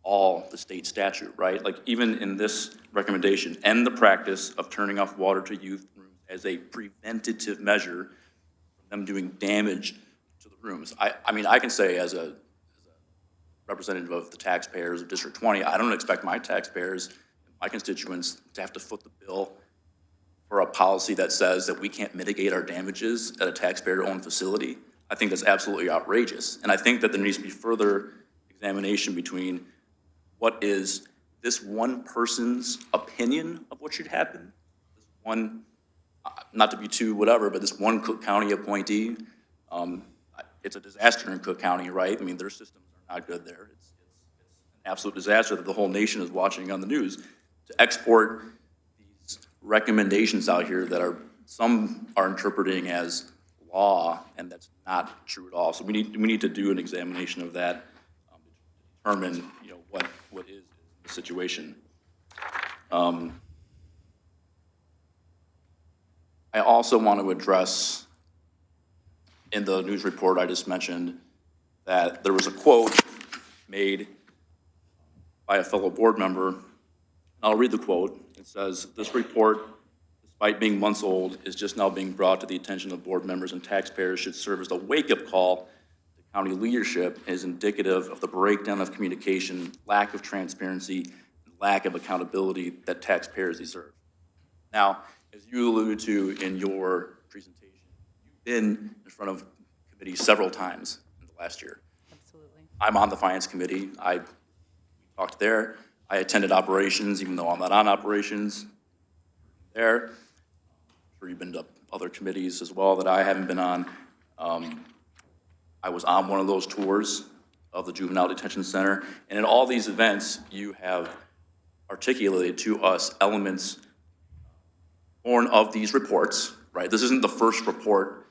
all the state statute, right? Like even in this recommendation, end the practice of turning off water to youth rooms as a preventative measure from them doing damage to the rooms. I mean, I can say as a representative of the taxpayers of District 20, I don't expect my taxpayers, my constituents, to have to foot the bill for a policy that says that we can't mitigate our damages at a taxpayer-owned facility. I think that's absolutely outrageous. And I think that there needs to be further examination between what is this one person's opinion of what should happen, this one, not to be too whatever, but this one Cook County appointee. It's a disaster in Cook County, right? I mean, their systems are not good there. It's an absolute disaster that the whole nation is watching on the news. To export these recommendations out here that some are interpreting as law, and that's not true at all. So we need to do an examination of that to determine what is the situation. I also want to address in the news report I just mentioned that there was a quote made by a fellow board member. I'll read the quote. It says, "This report, despite being months old, is just now being brought to the attention of board members and taxpayers, should serve as a wake-up call to county leadership, and is indicative of the breakdown of communication, lack of transparency, and lack of accountability that taxpayers deserve." Now, as you alluded to in your presentation, you've been in front of committees several times in the last year. Absolutely. I'm on the finance committee. We talked there. I attended operations, even though I'm not on operations there. I'm sure you've been to other committees as well that I haven't been on. I was on one of those tours of the Juvenile Detention Center, and in all these events, you have articulated to us elements born of these reports, right? This isn't the first report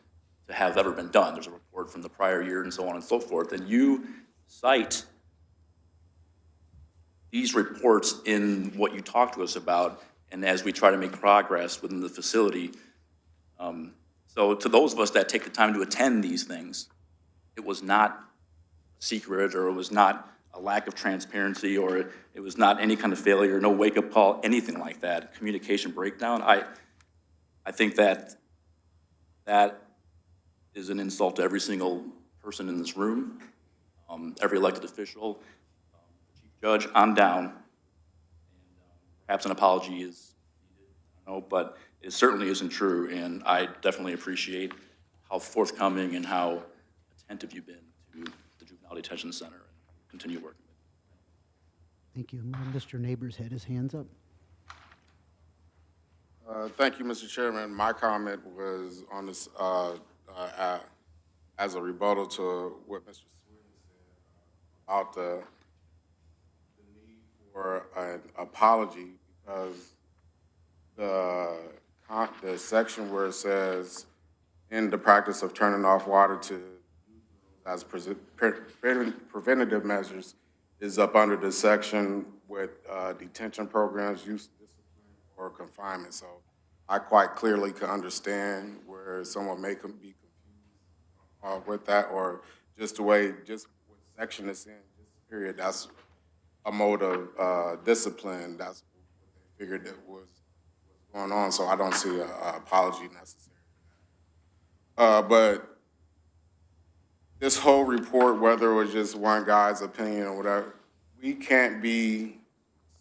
to have ever been done. There's a report from the prior year and so on and so forth, and you cite these reports in what you talk to us about, and as we try to make progress within the facility. So to those of us that take the time to attend these things, it was not secret, or it was not a lack of transparency, or it was not any kind of failure, no wake-up call, anything like that, communication breakdown. I think that is an insult to every single person in this room, every elected official, chief judge on down. Perhaps an apology is needed, I don't know, but it certainly isn't true, and I definitely appreciate how forthcoming and how attentive you've been to the Juvenile Detention Center, and continue working with it. Thank you. Mr. Neighbors had his hands up. Thank you, Mr. Chairman. My comment was on this, as a rebuttal to what Mr. Sweeney said about the need for an apology, because the section where it says, in the practice of turning off water to as preventative measures, is up under the section with detention programs, youth discipline, or confinement. So I quite clearly can understand where someone may be confused with that, or just the way, just what section it's in, just period. That's a mode of discipline. That's what they figured that was going on. So I don't see an apology necessary for that. But this whole report, whether it was just one guy's opinion or whatever, we can't be,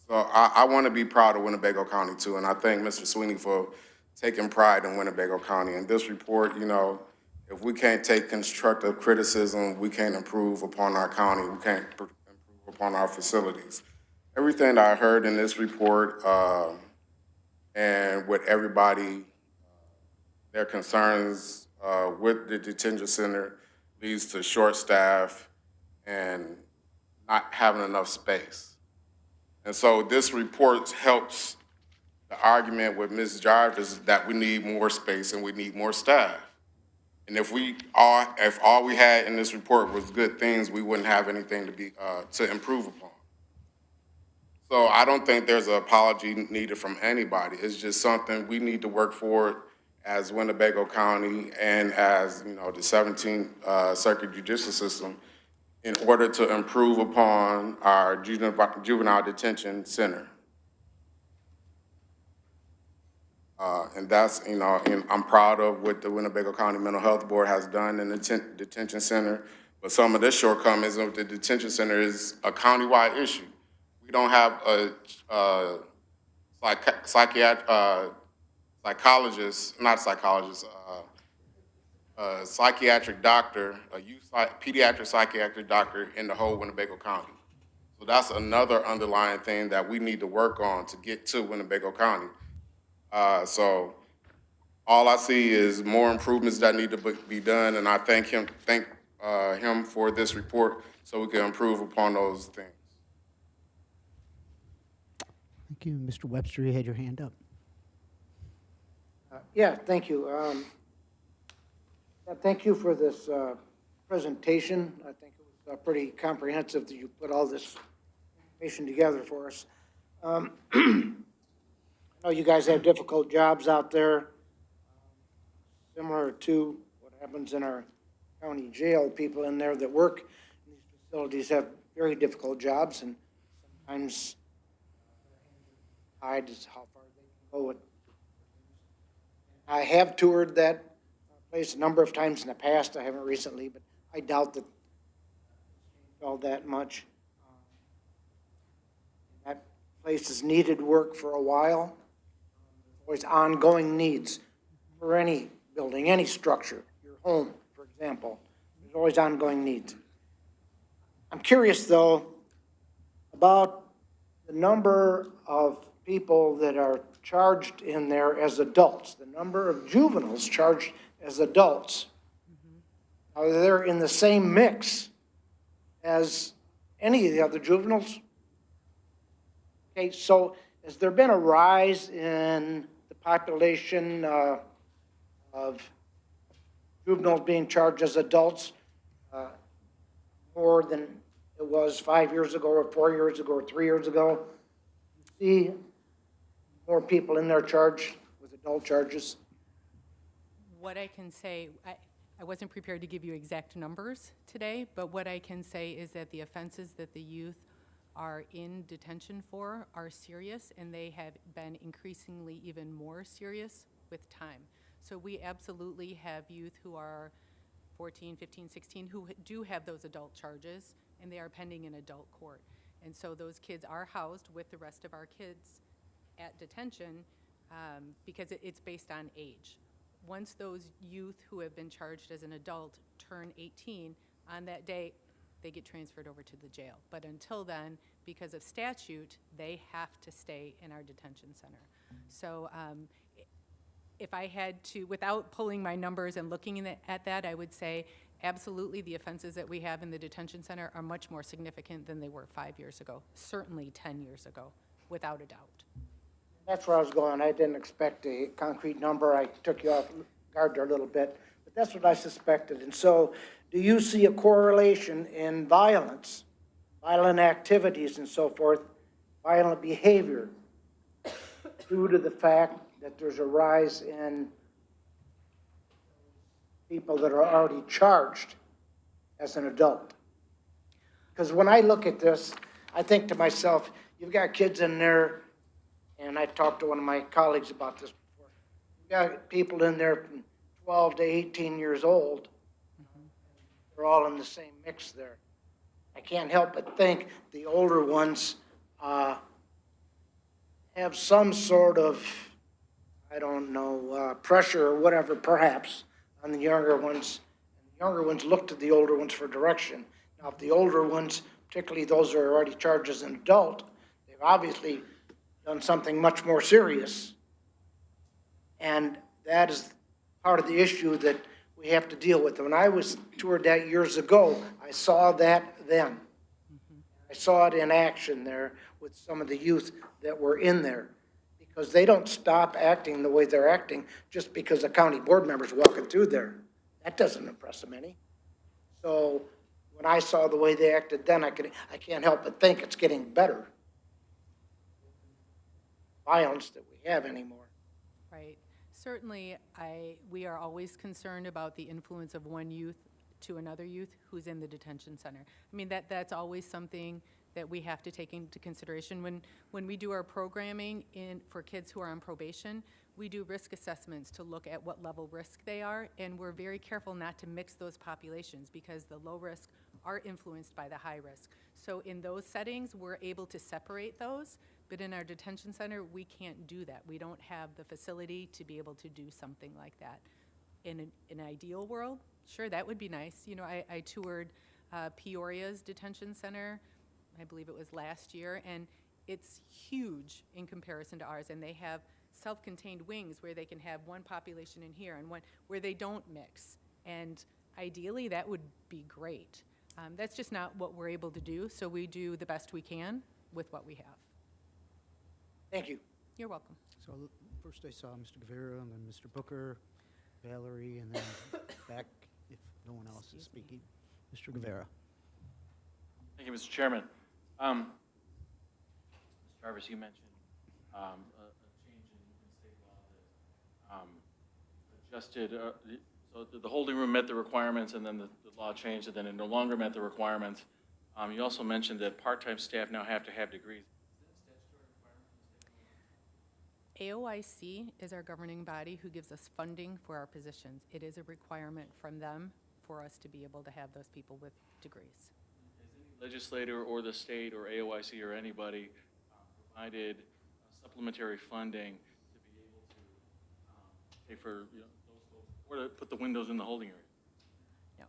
so I want to be proud of Winnebago County too, and I thank Mr. Sweeney for taking pride in Winnebago County. And this report, you know, if we can't take constructive criticism, we can't improve upon our county, we can't improve upon our facilities. Everything that I heard in this report, and with everybody, their concerns with the detention center, leads to short staff and not having enough space. And so this report helps the argument with Ms. Jarvis that we need more space and we need more staff. And if all we had in this report was good things, we wouldn't have anything to improve upon. So I don't think there's an apology needed from anybody. It's just something we need to work for as Winnebago County and as, you know, the 17th Circuit Judicial System in order to improve upon our juvenile detention center. And that's, you know, and I'm proud of what the Winnebago County Mental Health Board has done in the detention center, but some of the shortcomings of the detention center is a countywide issue. We don't have a psychiatric doctor, pediatric psychiatric doctor in the whole Winnebago County. So that's another underlying thing that we need to work on to get to Winnebago County. So all I see is more improvements that need to be done, and I thank him for this report so we can improve upon those things. Thank you. Mr. Webster, you had your hand up. Yeah, thank you. Thank you for this presentation. I think it was pretty comprehensive that you put all this information together for us. I know you guys have difficult jobs out there, similar to what happens in our county jail. People in there that work in these facilities have very difficult jobs, and sometimes hide is how far they can go with. I have toured that place a number of times in the past. I haven't recently, but I doubt that it's all that much. That place has needed work for a while. There's always ongoing needs for any building, any structure, your home, for example. There's always ongoing needs. I'm curious, though, about the number of people that are charged in there as adults, the number of juveniles charged as adults. Are they in the same mix as any of the other juveniles? Okay, so has there been a rise in the population of juveniles being charged as adults more than it was 5 years ago or 4 years ago or 3 years ago? See more people in there charged with adult charges? What I can say, I wasn't prepared to give you exact numbers today, but what I can say is that the offenses that the youth are in detention for are serious, and they have been increasingly even more serious with time. So we absolutely have youth who are 14, 15, 16, who do have those adult charges, and they are pending in adult court. And so those kids are housed with the rest of our kids at detention because it's based on age. Once those youth who have been charged as an adult turn 18, on that day, they get transferred over to the jail. But until then, because of statute, they have to stay in our detention center. So if I had to, without pulling my numbers and looking at that, I would say absolutely the offenses that we have in the detention center are much more significant than they were 5 years ago, certainly 10 years ago, without a doubt. That's where I was going. I didn't expect a concrete number. I took you off guard there a little bit, but that's what I suspected. And so, do you see a correlation in violence, violent activities and so forth, violent behavior, due to the fact that there's a rise in people that are already charged as an adult? Because when I look at this, I think to myself, you've got kids in there, and I talked to one of my colleagues about this before. You've got people in there from 12 to 18 years old. They're all in the same mix there. I can't help but think the older ones have some sort of, I don't know, pressure or whatever, perhaps, on the younger ones. And the younger ones look to the older ones for direction. Now, if the older ones, particularly those who are already charged as an adult, they've obviously done something much more serious. And that is part of the issue that we have to deal with. When I was toured that years ago, I saw that then. I saw it in action there with some of the youth that were in there, because they don't stop acting the way they're acting just because a county board member's walking through there. That doesn't impress them any. So when I saw the way they acted then, I can't help but think it's getting better. Violence that we have anymore. Right. Certainly, we are always concerned about the influence of one youth to another youth who's in the detention center. I mean, that's always something that we have to take into consideration. When we do our programming for kids who are on probation, we do risk assessments to look at what level risk they are, and we're very careful not to mix those populations because the low risk are influenced by the high risk. So in those settings, we're able to separate those, but in our detention center, we can't do that. We don't have the facility to be able to do something like that. In an ideal world, sure, that would be nice. You know, I toured Peoria's detention center, I believe it was last year, and it's huge in comparison to ours, and they have self-contained wings where they can have one population in here and one where they don't mix. And ideally, that would be great. That's just not what we're able to do, so we do the best we can with what we have. Thank you. You're welcome. So first I saw Mr. Guevara, and then Mr. Booker, Valerie, and then back if no one else is speaking. Mr. Guevara. Thank you, Mr. Chairman. Mr. Jarvis, you mentioned a change in state law that adjusted, so the holding room met the requirements, and then the law changed, and then it no longer met the requirements. You also mentioned that part-time staff now have to have degrees. AOIC is our governing body who gives us funding for our positions. It is a requirement from them for us to be able to have those people with degrees. Legislator or the state or AOIC or anybody provided supplementary funding to be able to pay for those folks, or to put the windows in the holding area? No.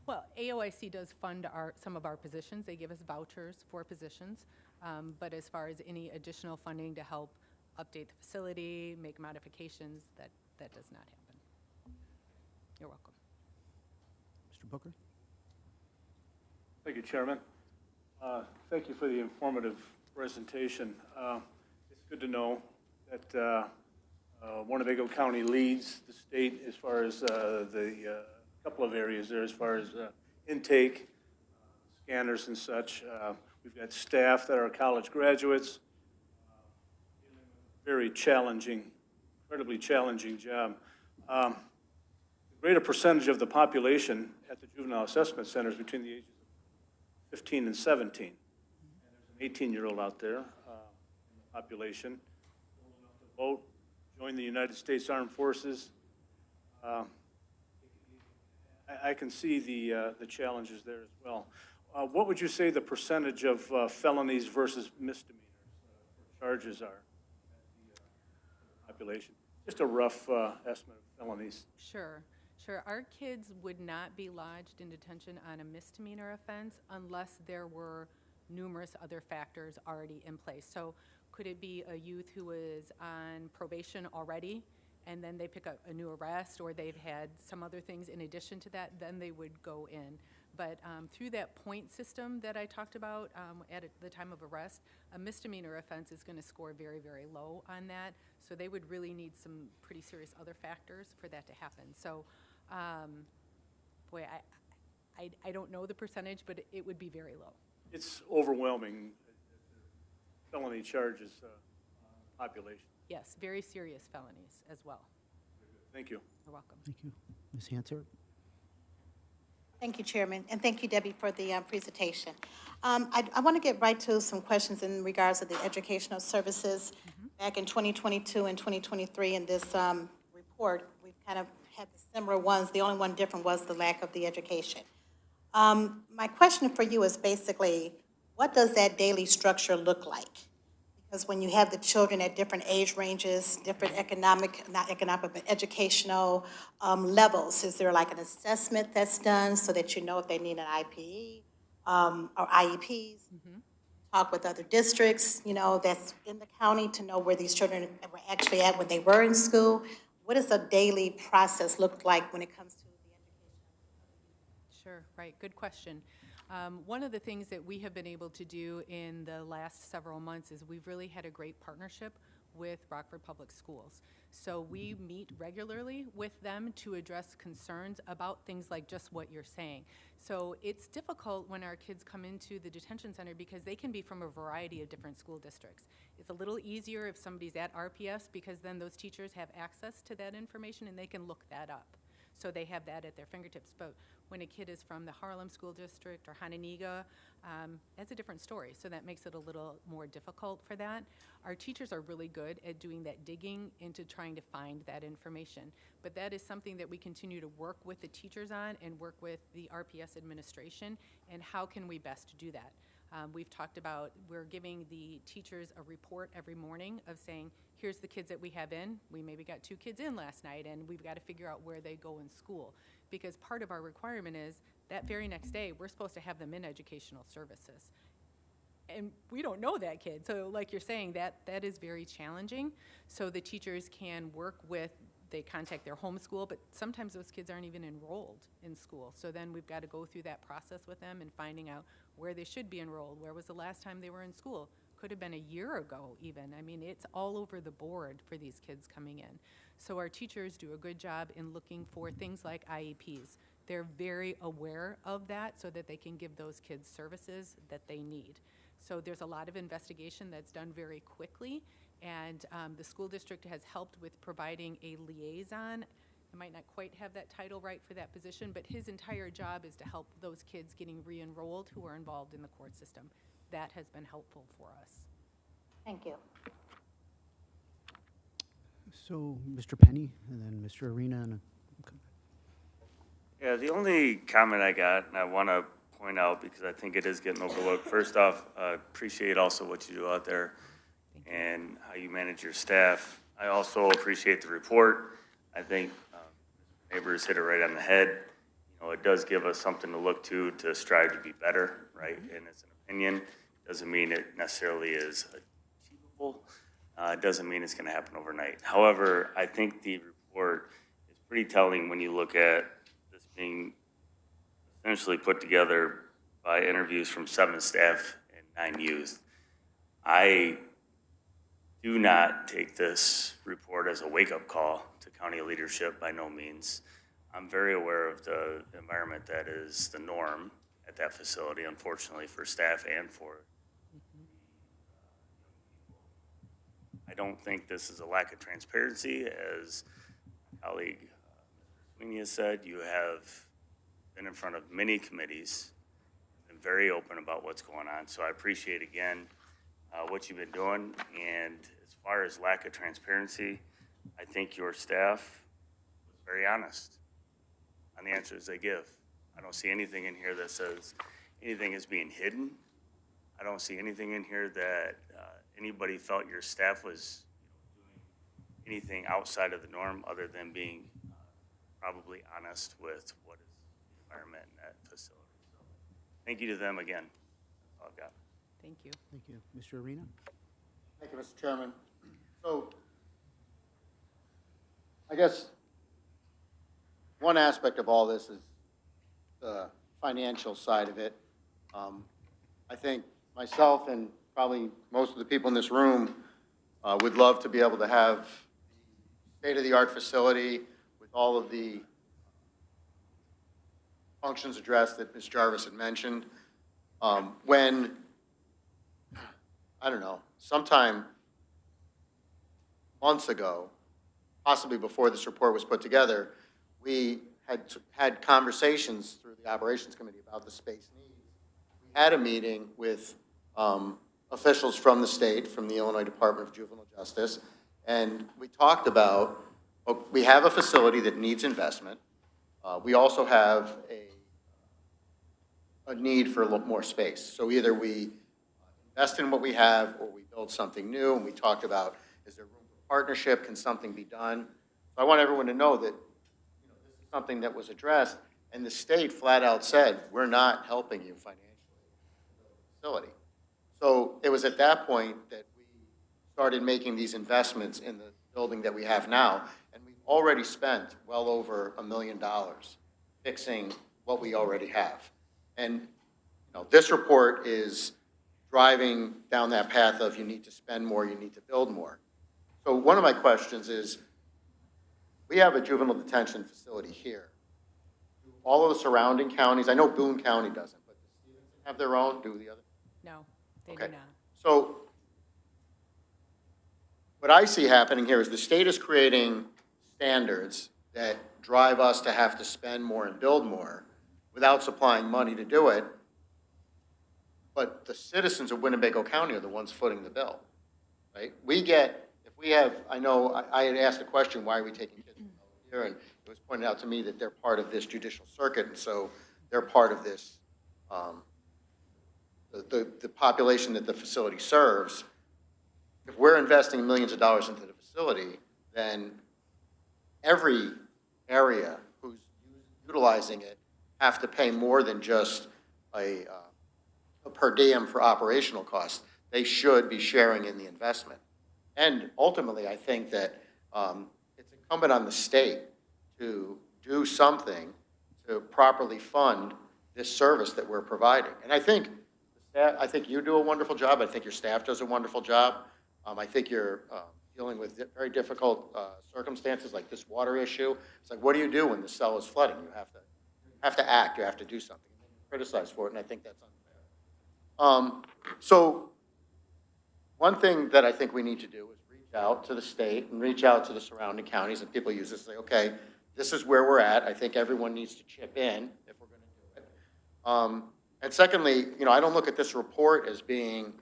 Well, AOIC does fund some of our positions. They give us vouchers for positions. But as far as any additional funding to help update the facility, make modifications, that does not happen. You're welcome. Mr. Booker? Thank you, Chairman. Thank you for the informative presentation. It's good to know that Winnebago County leads the state as far as the couple of areas there, as far as intake, scanners and such. We've got staff that are college graduates. In very challenging, incredibly challenging job. The greater percentage of the population at the juvenile assessment centers between the ages of 15 and 17. And there's an 18-year-old out there in the population, old enough to vote, join the United States Armed Forces. I can see the challenges there as well. What would you say the percentage of felonies versus misdemeanors charges are at the population? Just a rough estimate of felonies. Sure, sure. Our kids would not be lodged in detention on a misdemeanor offense unless there were numerous other factors already in place. So could it be a youth who is on probation already, and then they pick up a new arrest, or they've had some other things in addition to that, then they would go in. But through that point system that I talked about at the time of arrest, a misdemeanor offense is going to score very, very low on that. So they would really need some pretty serious other factors for that to happen. So, boy, I don't know the percentage, but it would be very low. It's overwhelming, felony charges population. Yes, very serious felonies as well. Thank you. You're welcome. Thank you. Ms. Hansard? Thank you, Chairman, and thank you, Debbie, for the presentation. I want to get right to some questions in regards to the educational services. Back in 2022 and 2023 in this report, we've kind of had the similar ones. The only one different was the lack of the education. My question for you is basically, what does that daily structure look like? Because when you have the children at different age ranges, different not economic, but educational levels, is there like an assessment that's done so that you know if they need an IPE or IEPs? Talk with other districts, you know, that's in the county to know where these children were actually at when they were in school. What does a daily process look like when it comes to the education? Sure, right, good question. One of the things that we have been able to do in the last several months is we've really had a great partnership with Rockford Public Schools. So we meet regularly with them to address concerns about things like just what you're saying. So it's difficult when our kids come into the detention center because they can be from a variety of different school districts. It's a little easier if somebody's at RPS because then those teachers have access to that information and they can look that up. So they have that at their fingertips. But when a kid is from the Harlem School District or Hananiga, that's a different story. So that makes it a little more difficult for that. Our teachers are really good at doing that digging into trying to find that information. But that is something that we continue to work with the teachers on and work with the RPS administration, and how can we best do that? We've talked about, we're giving the teachers a report every morning of saying, here's the kids that we have in. We maybe got 2 kids in last night, and we've got to figure out where they go in school. Because part of our requirement is that very next day, we're supposed to have them in educational services. And we don't know that kid. So like you're saying, that is very challenging. So the teachers can work with, they contact their home school, but sometimes those kids aren't even enrolled in school. So then we've got to go through that process with them and finding out where they should be enrolled. Where was the last time they were in school? Could have been a year ago even. I mean, it's all over the board for these kids coming in. So our teachers do a good job in looking for things like IEPs. They're very aware of that so that they can give those kids services that they need. So there's a lot of investigation that's done very quickly, and the school district has helped with providing a liaison. I might not quite have that title right for that position, but his entire job is to help those kids getting re-enrolled who are involved in the court system. That has been helpful for us. Thank you. So, Mr. Penny, and then Mr. Arena, and Yeah, the only comment I got, and I want to point out because I think it is getting overlooked. First off, I appreciate also what you do out there and how you manage your staff. I also appreciate the report. I think neighbors hit it right on the head. You know, it does give us something to look to strive to be better, right? And it's an opinion. Doesn't mean it necessarily is achievable. It doesn't mean it's going to happen overnight. However, I think the report is pretty telling when you look at this being essentially put together by interviews from 7 staff and 9 youth. I do not take this report as a wake-up call to county leadership by no means. I'm very aware of the environment that is the norm at that facility, unfortunately, for staff and for I don't think this is a lack of transparency. As my colleague Sweeney has said, you have been in front of many committees and very open about what's going on. So I appreciate, again, what you've been doing. And as far as lack of transparency, I think your staff was very honest on the answers they give. I don't see anything in here that says anything is being hidden. I don't see anything in here that anybody felt your staff was doing anything outside of the norm other than being probably honest with what is the environment in that facility. So thank you to them again. That's all I've got. Thank you. Thank you. Mr. Arena? Thank you, Mr. Chairman. So, I guess one aspect of all this is the financial side of it. I think myself and probably most of the people in this room would love to be able to have state-of-the-art facility with all of the functions addressed that Ms. Jarvis had mentioned. When, I don't know, sometime months ago, possibly before this report was put together, we had conversations through the Operations Committee about the space needs. We had a meeting with officials from the state, from the Illinois Department of Juvenile Justice, and we talked about, we have a facility that needs investment. We also have a need for a little more space. So either we invest in what we have or we build something new, and we talked about, is there room for partnership? Can something be done? So I want everyone to know that this is something that was addressed, and the state flat out said, we're not helping you financially with the facility. So it was at that point that we started making these investments in the building that we have now, and we've already spent well over $1 million fixing what we already have. And this report is driving down that path of you need to spend more, you need to build more. So one of my questions is, we have a juvenile detention facility here. Do all of the surrounding counties, I know Boone County doesn't, but does Stevenson have their own? Do the other? No, they Okay. do not. So what I see happening here is the state is creating standards that drive us to have to spend more and build more without supplying money to do it. But the citizens of Winnebago County are the ones footing the bill, right? We get, if we have, I know I had asked a question, why are we taking kids here? And it was pointed out to me that they're part of this judicial circuit, and so they're part of this, the population that the facility serves. If we're investing millions of dollars into the facility, then every area who's utilizing it have to pay more than just a per diem for operational costs. They should be sharing in the investment. And ultimately, I think that it's incumbent on the state to do something to properly fund this service that we're providing. And I think you do a wonderful job. I think your staff does a wonderful job. I think you're dealing with very difficult circumstances like this water issue. It's like, what do you do when the cell is flooding? You have to act. You have to do something. Criticize for it, and I think that's unfair. So one thing that I think we need to do is reach out to the state and reach out to the surrounding counties, and people use this, say, okay, this is where we're at. I think everyone needs to chip in if we're going to do it. And secondly, I don't look at this report as being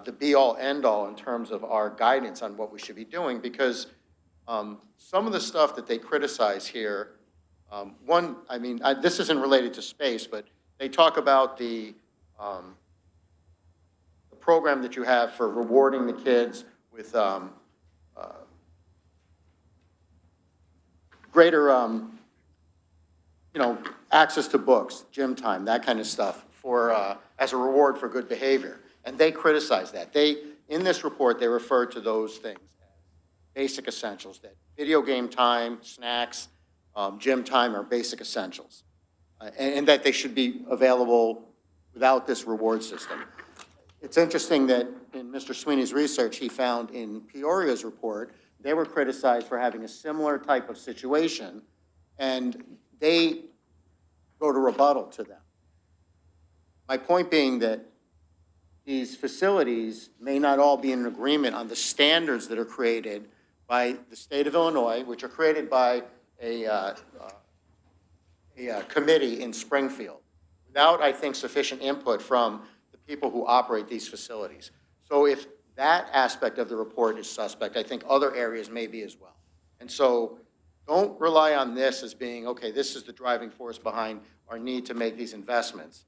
the be-all, end-all in terms of our guidance on what we should be doing, because some of the stuff that they criticize here, this isn't related to space, but they talk about the program that you have for rewarding the kids with greater, access to books, gym time, that kind of stuff for as a reward for good behavior. And they criticize that. In this report, they refer to those things as basic essentials, that video game time, snacks, gym time are basic essentials, and that they should be available without this reward system. It's interesting that in Mr. Sweeney's research, he found in Peoria's report, they were criticized for having a similar type of situation, and they go to rebuttal to them. My point being that these facilities may not all be in agreement on the standards that are created by the state of Illinois, which are created by a committee in Springfield, without, I think, sufficient input from the people who operate these facilities. So if that aspect of the report is suspect, I think other areas may be as well. And so don't rely on this as being, okay, this is the driving force behind our need to make these investments.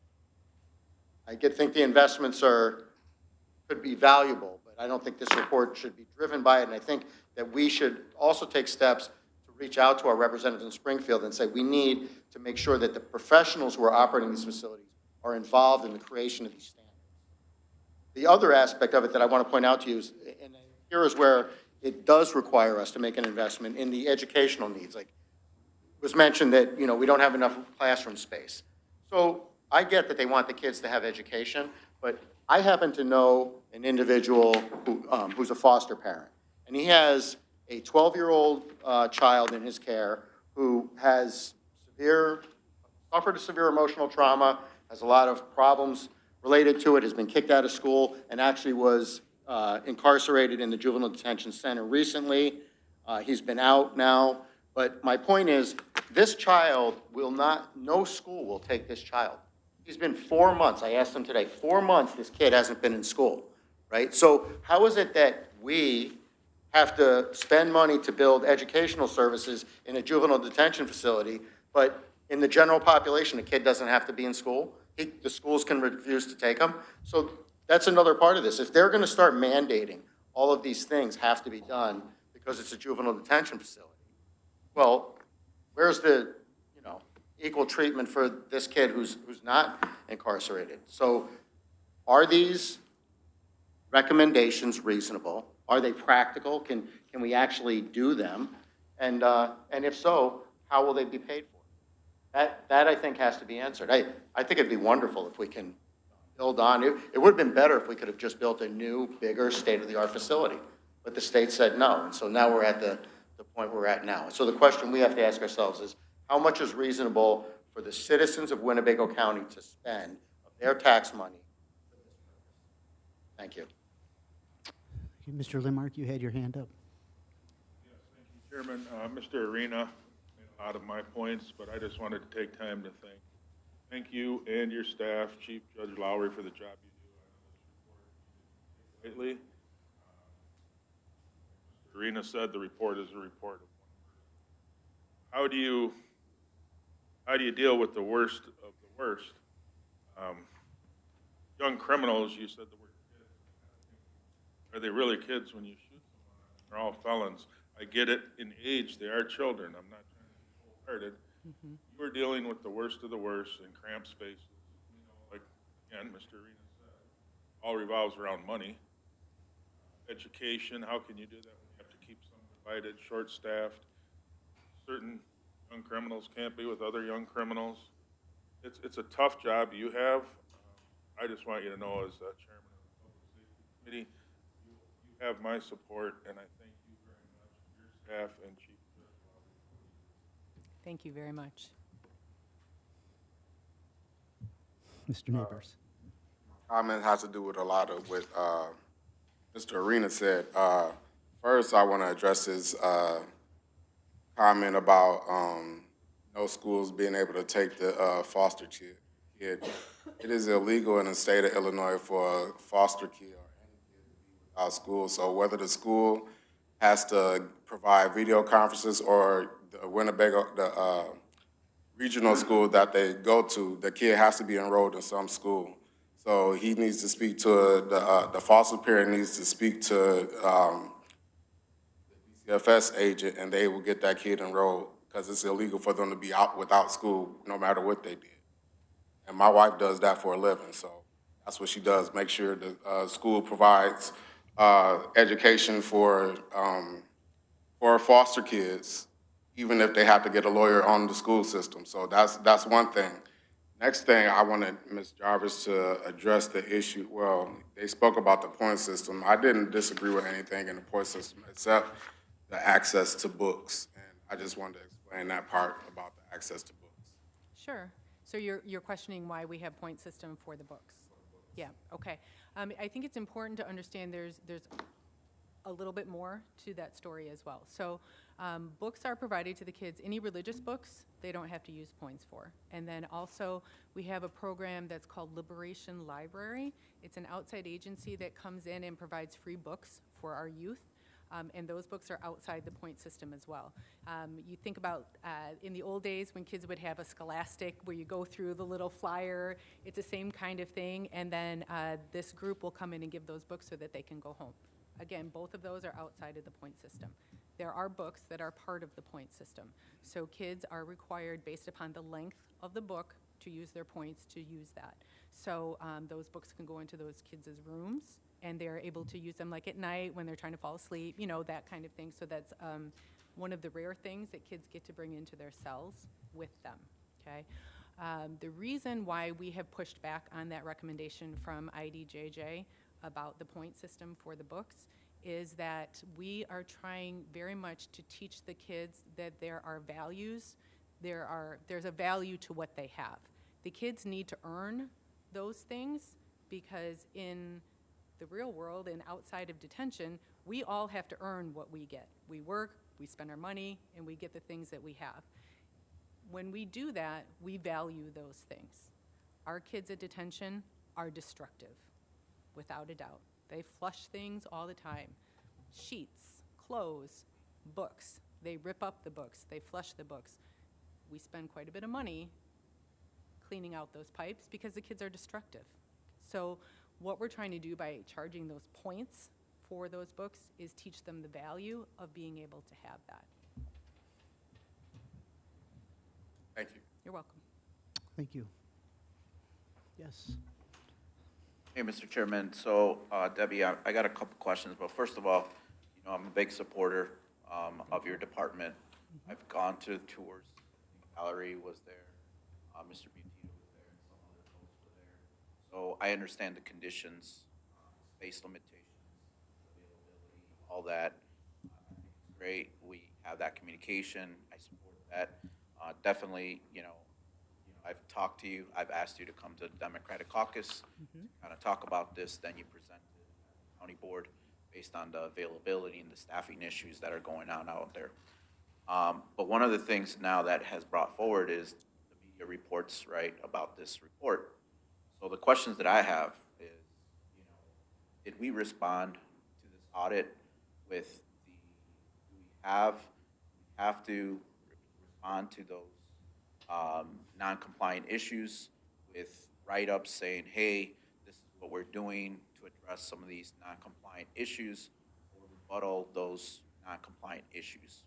I think the investments could be valuable, but I don't think this report should be driven by it. And I think that we should also take steps to reach out to our representatives in Springfield and say we need to make sure that the professionals who are operating these facilities are involved in the creation of these standards. The other aspect of it that I want to point out to you is, and here is where it does require us to make an investment in the educational needs. Like it was mentioned that, you know, we don't have enough classroom space. So I get that they want the kids to have education, but I happen to know an individual who's a foster parent, and he has a 12-year-old child in his care who has suffered a severe emotional trauma, has a lot of problems related to it, has been kicked out of school, and actually was incarcerated in the juvenile detention center recently. He's been out now, but my point is, this child no school will take this child. He's been 4 months, I asked him today, 4 months this kid hasn't been in school, right? So how is it that we have to spend money to build educational services in a juvenile detention facility, but in the general population, a kid doesn't have to be in school? The schools can refuse to take them. So that's another part of this. If they're going to start mandating all of these things have to be done because it's a juvenile detention facility, well, where's the equal treatment for this kid who's not incarcerated? So are these recommendations reasonable? Are they practical? Can we actually do them? And if so, how will they be paid for? That I think has to be answered. I think it'd be wonderful if we can build on it. It would have been better if we could have just built a new, bigger, state-of-the-art facility. But the state said no. And so now we're at the point we're at now. So the question we have to ask ourselves is, how much is reasonable for the citizens of Winnebago County to spend of their tax money? Thank you. Okay, Mr. Limark, you had your hand up. Yes, thank you, Chairman. Mr. Arena made a lot of my points, but I just wanted to take time to thank you and your staff, Chief Judge Lowry, for the job you do. I know this report you did lately. Mr. Arena said the report is a report of one person. How do you deal with the worst of the worst? Young criminals, you said the word kids. Are they really kids when you shoot someone? They're all felons. I get it. In age, they are children. I'm not trying to be cold-hearted. Mm-hmm. You are dealing with the worst of the worst in cramped spaces. You know, like, again, Mr. Arena said, all revolves around money. Education, how can you do that when you have to keep some divided, short-staffed? Certain young criminals can't be with other young criminals. It's a tough job you have. I just want you to know, as chairman of the Public Safety Committee, you have my support, and I thank you very much, your staff and Chief Judge Lowry. Thank you very much. Mr. Neighbors. Comment has to do with a lot of what Mr. Arena said. First, I want to address his comment about no schools being able to take the foster kid. It is illegal in the state of Illinois for a foster kid or any kid to be without school. So whether the school has to provide video conferences or the Winnebago, the regional school that they go to, the kid has to be enrolled in some school. So he needs to speak to the foster parent needs to speak to the DCFS agent, and they will get that kid enrolled because it's illegal for them to be out without school no matter what they did. And my wife does that for a living, so that's what she does, make sure the school provides education for foster kids, even if they have to get a lawyer on the school system. So that's one thing. Next thing, I wanted Ms. Jarvis to address the issue. Well, they spoke about the point system. I didn't disagree with anything in the point system except the access to books. And I just wanted to explain that part about the access to books. Sure. So you're questioning why we have point system for the books? Yeah, okay. I think it's important to understand there's a little bit more to that story as well. So books are provided to the kids. Any religious books, they don't have to use points for. And then also, we have a program that's called Liberation Library. It's an outside agency that comes in and provides free books for our youth. And those books are outside the point system as well. You think about in the old days when kids would have a scholastic where you go through the little flyer, it's the same kind of thing. And then this group will come in and give those books so that they can go home. Again, both of those are outside of the point system. There are books that are part of the point system. So kids are required, based upon the length of the book, to use their points to use that. So those books can go into those kids' rooms, and they're able to use them like at night when they're trying to fall asleep, you know, that kind of thing. So that's one of the rare things that kids get to bring into their cells with them, okay? The reason why we have pushed back on that recommendation from IDJJ about the point system for the books is that we are trying very much to teach the kids that there are values, there's a value to what they have. The kids need to earn those things because in the real world and outside of detention, we all have to earn what we get. We work, we spend our money, and we get the things that we have. When we do that, we value those things. Our kids at detention are destructive, without a doubt. They flush things all the time. Sheets, clothes, books. They rip up the books, they flush the books. We spend quite a bit of money cleaning out those pipes because the kids are destructive. So what we're trying to do by charging those points for those books is teach them the value of being able to have that. Thank you. You're welcome. Thank you. Yes. Hey, Mr. Chairman. So, Debbie, I got a couple questions, but first of all, you know, I'm a big supporter of your department. I've gone to tours. Valerie was there, Mr. Butino was there, and some other folks were there. So I understand the conditions, space limitations, availability, all that. I think it's great. We have that communication. I support that. Definitely, I've talked to you. I've asked you to come to the Democratic Caucus to kind of talk about this. Then you present it at the county board based on the availability and the staffing issues that are going on out there. But one of the things now that has brought forward is the media reports, right, about this report. So the questions that I have is, did we respond to this audit with do we have to respond to those non-compliant issues with write-ups saying, hey, this is what we're doing to address some of these non-compliant issues, or rebuttal those non-compliant issues?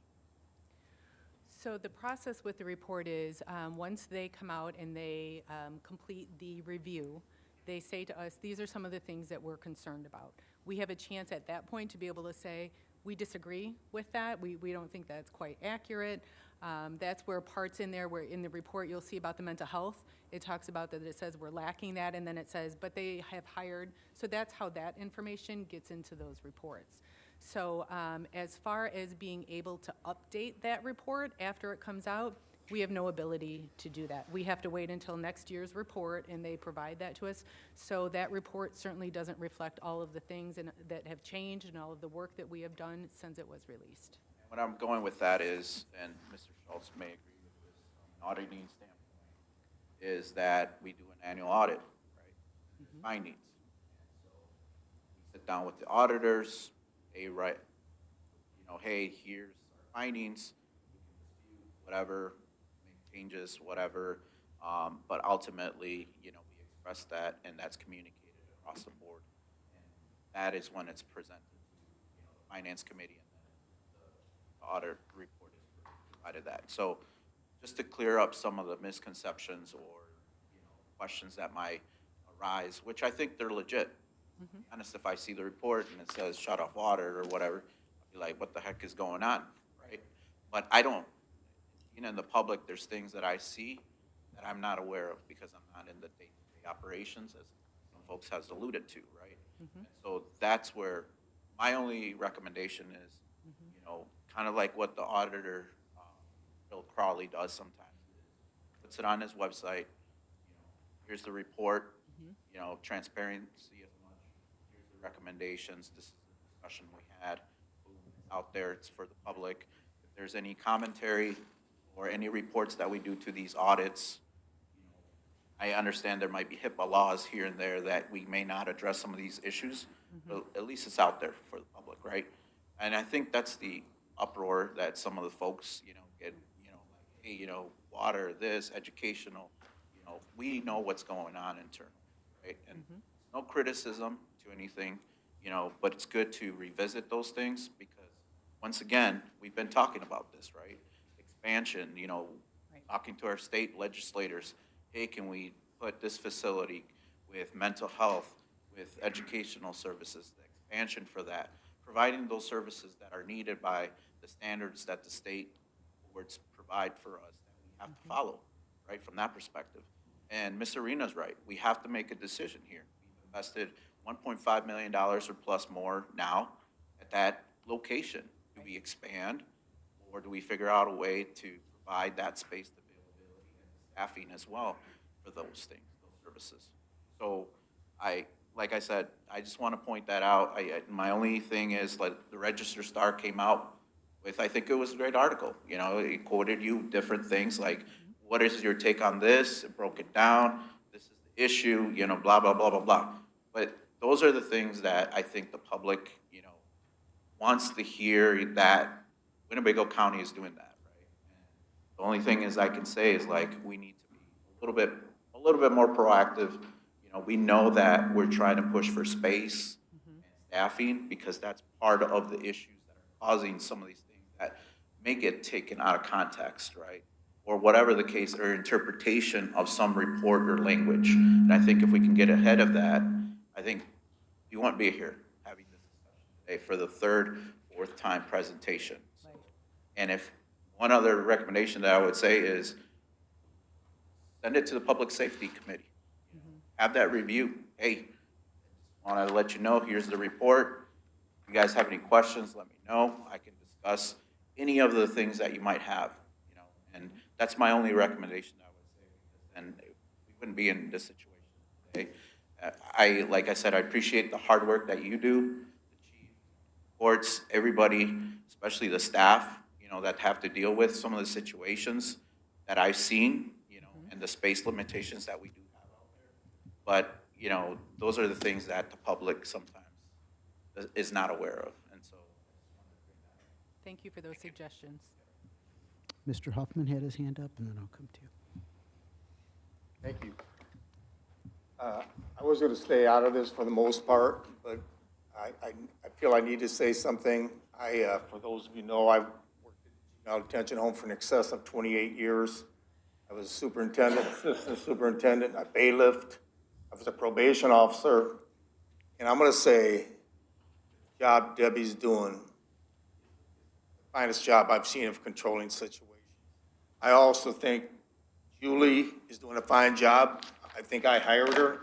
So the process with the report is, once they come out and they complete the review, they say to us, these are some of the things that we're concerned about. We have a chance at that point to be able to say, we disagree with that. We don't think that's quite accurate. That's where parts in there, where in the report you'll see about the mental health, it talks about that it says we're lacking that, and then it says, but they have hired. So that's how that information gets into those reports. So as far as being able to update that report after it comes out, we have no ability to do that. We have to wait until next year's report, and they provide that to us. So that report certainly doesn't reflect all of the things that have changed and all of the work that we have done since it was released. What I'm going with that is, and Mr. Schultz may agree with this from an auditing standpoint, is that we do an annual audit, right? Findings. And so we sit down with the auditors, they write, hey, here's our findings, we can dispute whatever, make changes, whatever, but ultimately, we express that, and that's communicated across the board. And that is when it's presented to, the Finance Committee, and then the audit report is provided that. So just to clear up some of the misconceptions or, questions that might arise, which I think they're legit. Honest, if I see the report and it says shut off water or whatever, I'll be like, what the heck is going on, right? But I don't, in the public, there's things that I see that I'm not aware of because I'm not in the day-to-day operations, as some folks has alluded to, right? And so that's where my only recommendation is, kind of like what the auditor, Bill Crawley, does sometimes. Puts it on his website, here's the report, you know, transparency as much. Here's the recommendations, this is the discussion we had, boom, it's out there, it's for the public. If there's any commentary or any reports that we do to these audits, I understand there might be HIPAA laws here and there that we may not address some of these issues, but at least it's out there for the public, right? And I think that's the uproar that some of the folks, you know, get, you know, like, hey, you know, water, this, educational, you know, we know what's going on internally, right? And no criticism to anything, you know, but it's good to revisit those things because, once again, we've been talking about this, right? Expansion, you know, talking to our state legislators, hey, can we put this facility with mental health, with educational services, the expansion for that, providing those services that are needed by the standards that the state boards provide for us that we have to follow, right, from that perspective. And Ms. Arena's right. We have to make a decision here. We've invested $1.5 million or plus more now at that location. Do we expand, or do we figure out a way to provide that space availability and staffing as well for those things, those services? So like I said, I just want to point that out. My only thing is, like, the Register Star came out with, I think it was a great article. You know, it quoted you different things like, what is your take on this? It broke it down. This is the issue, you know, blah, blah, blah, blah, blah. But those are the things that I think the public, you know, wants to hear, that Winnebago County is doing that, right? And the only thing is I can say is, like, we need to be a little bit more proactive. You know, we know that we're trying to push for space and staffing because that's part of the issues that are causing some of these things that may get taken out of context, right? Or whatever the case, or interpretation of some report or language. And I think if we can get ahead of that, I think you won't be here having this discussion today for the third, fourth time presentation. So, and if one other recommendation that I would say is send it to the Public Safety Committee. Have that review. Hey, want to let you know, here's the report. If you guys have any questions, let me know. I can discuss any of the things that you might have, you know, and that's my only recommendation I would say, because then we wouldn't be in this situation today. Like I said, I appreciate the hard work that you do, the chief, courts, everybody, especially the staff, you know, that have to deal with some of the situations that I've seen, you know, and the space limitations that we do have out there. But, you know, those are the things that the public sometimes is not aware of, and so. Thank you for those suggestions. Mr. Huffman had his hand up, and then I'll come to you. Thank you. I was going to stay out of this for the most part, but I feel I need to say something. For those of you who know, I've worked at the juvenile detention home for in excess of 28 years. I was a superintendent, assistant superintendent, I bailiffed, I was a probation officer, and I'm going to say the job Debbie's doing, the finest job I've seen of controlling situations. I also think Julie is doing a fine job. I think I hired her,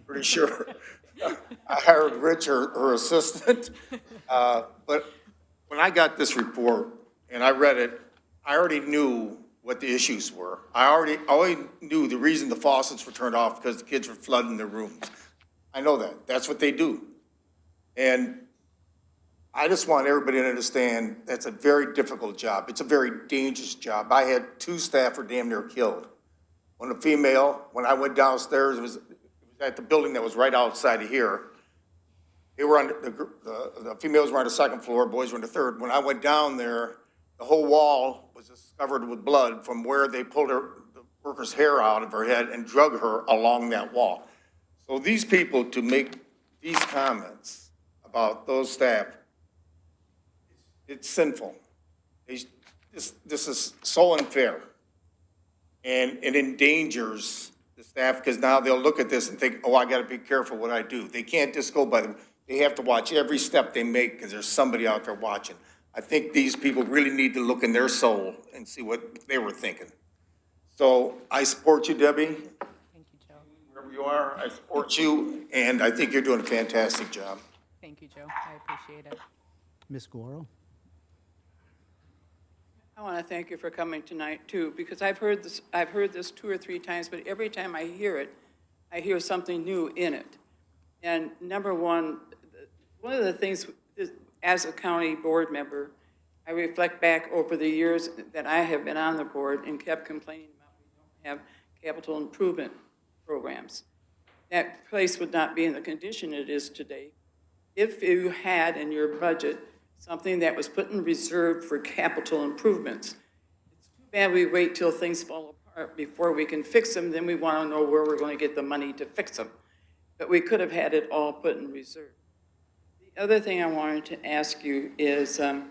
pretty sure. I hired Rich, her assistant. But when I got this report and I read it, I already knew what the issues were. I already knew the reason the faucets were turned off because the kids were flooding their rooms. I know that. That's what they do. And I just want everybody to understand that's a very difficult job. It's a very dangerous job. I had 2 staff were damn near killed. One a female, when I went downstairs, it was at the building that was right outside of here. They were on the females were on the 2nd floor, boys were on the 3rd. When I went down there, the whole wall was just covered with blood from where they pulled the worker's hair out of her head and drug her along that wall. So these people, to make these comments about those staff, it's sinful. This is so unfair. And it endangers the staff, because now they'll look at this and think, oh, I got to be careful what I do. They can't just go by them. They have to watch every step they make because there's somebody out there watching. I think these people really need to look in their soul and see what they were thinking. So I support you, Debbie. Thank you, Joe. Wherever you are, I support you, and I think you're doing a fantastic job. Thank you, Joe. I appreciate it. Ms. Goro? I want to thank you for coming tonight, too, because I've heard this 2 or 3 times, but every time I hear it, I hear something new in it. And number one of the things, as a county board member, I reflect back over the years that I have been on the board and kept complaining about we don't have capital improvement programs. That place would not be in the condition it is today if you had in your budget something that was put in reserve for capital improvements. It's too bad we wait till things fall apart before we can fix them, then we want to know where we're going to get the money to fix them. But we could have had it all put in reserve. The other thing I wanted to ask you is, how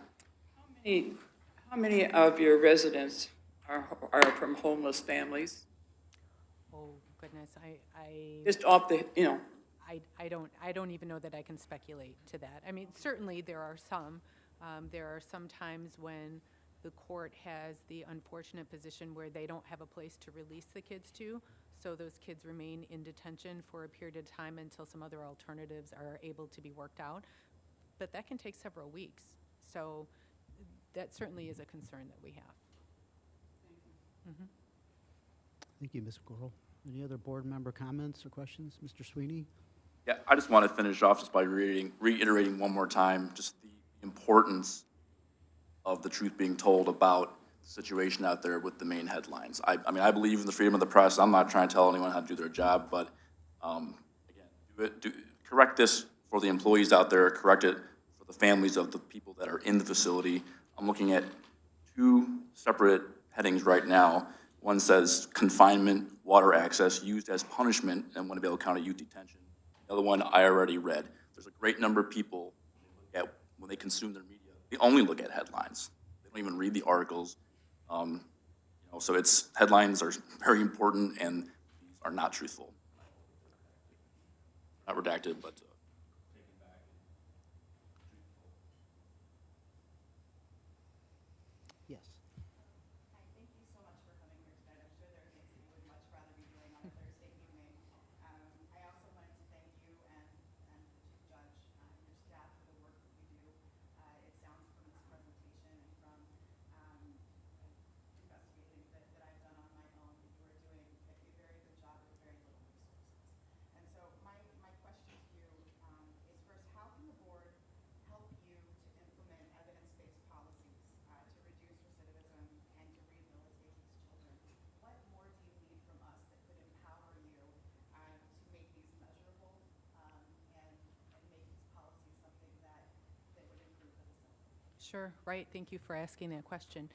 many of your residents are from homeless families? Oh, goodness, I. Just off the, I don't even know that I can speculate to that. I mean, certainly there are some. There are some times when the court has the unfortunate position where they don't have a place to release the kids to, so those kids remain in detention for a period of time until some other alternatives are able to be worked out. But that can take several weeks. So that certainly is a concern that we have. Mhm. Thank you, Ms. Gorel. Any other board member comments or questions? Mr. Sweeney? Yeah, I just want to finish off just by reiterating one more time just the importance of the truth being told about the situation out there with the main headlines. I mean, I believe in the freedom of the press. I'm not trying to tell anyone how to do their job, but again, correct this for the employees out there, correct it for the families of the people that are in the facility. I'm looking at two separate headings right now. One says confinement, water access used as punishment in Winnebago County Youth Detention. The other one I already read. There's a great number of people when they consume their media, they only look at headlines. They don't even read the articles. So headlines are very important and these are not truthful. Not redacted, but taken back. Yes. Hi, thank you so much for coming here tonight. I'm sure there are things that you would much rather be doing on a Thursday evening. I also wanted to thank you and the Chief Judge and your staff for the work that you do. It sounds from this presentation and from investigating that I've done on my own that you are doing a very good job with very little resources. And so my question to you is first, how can the board help you to implement evidence-based policies to reduce recidivism and to rehabilitate these children? What more do you need from us that could empower you to make these measurable and make these policies something that would improve the facility? Sure, right. Thank you for asking that question.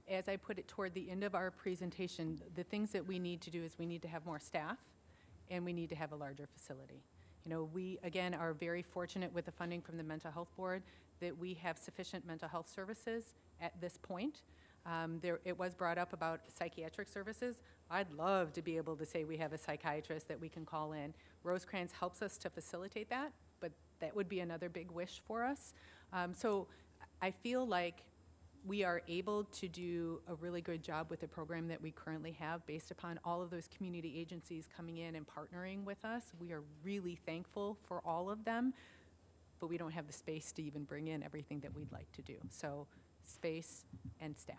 As I put it toward the end of our presentation, the things that we need to do is we need to have more staff and we need to have a larger facility. We, again, are very fortunate with the funding from the Mental Health Board that we have sufficient mental health services at this point. It was brought up about psychiatric services. I'd love to be able to say we have a psychiatrist that we can call in. Rosecrans helps us to facilitate that, but that would be another big wish for us. So I feel like we are able to do a really good job with the program that we currently have based upon all of those community agencies coming in and partnering with us. We are really thankful for all of them, but we don't have the space to even bring in everything that we'd like to do. So space and staff.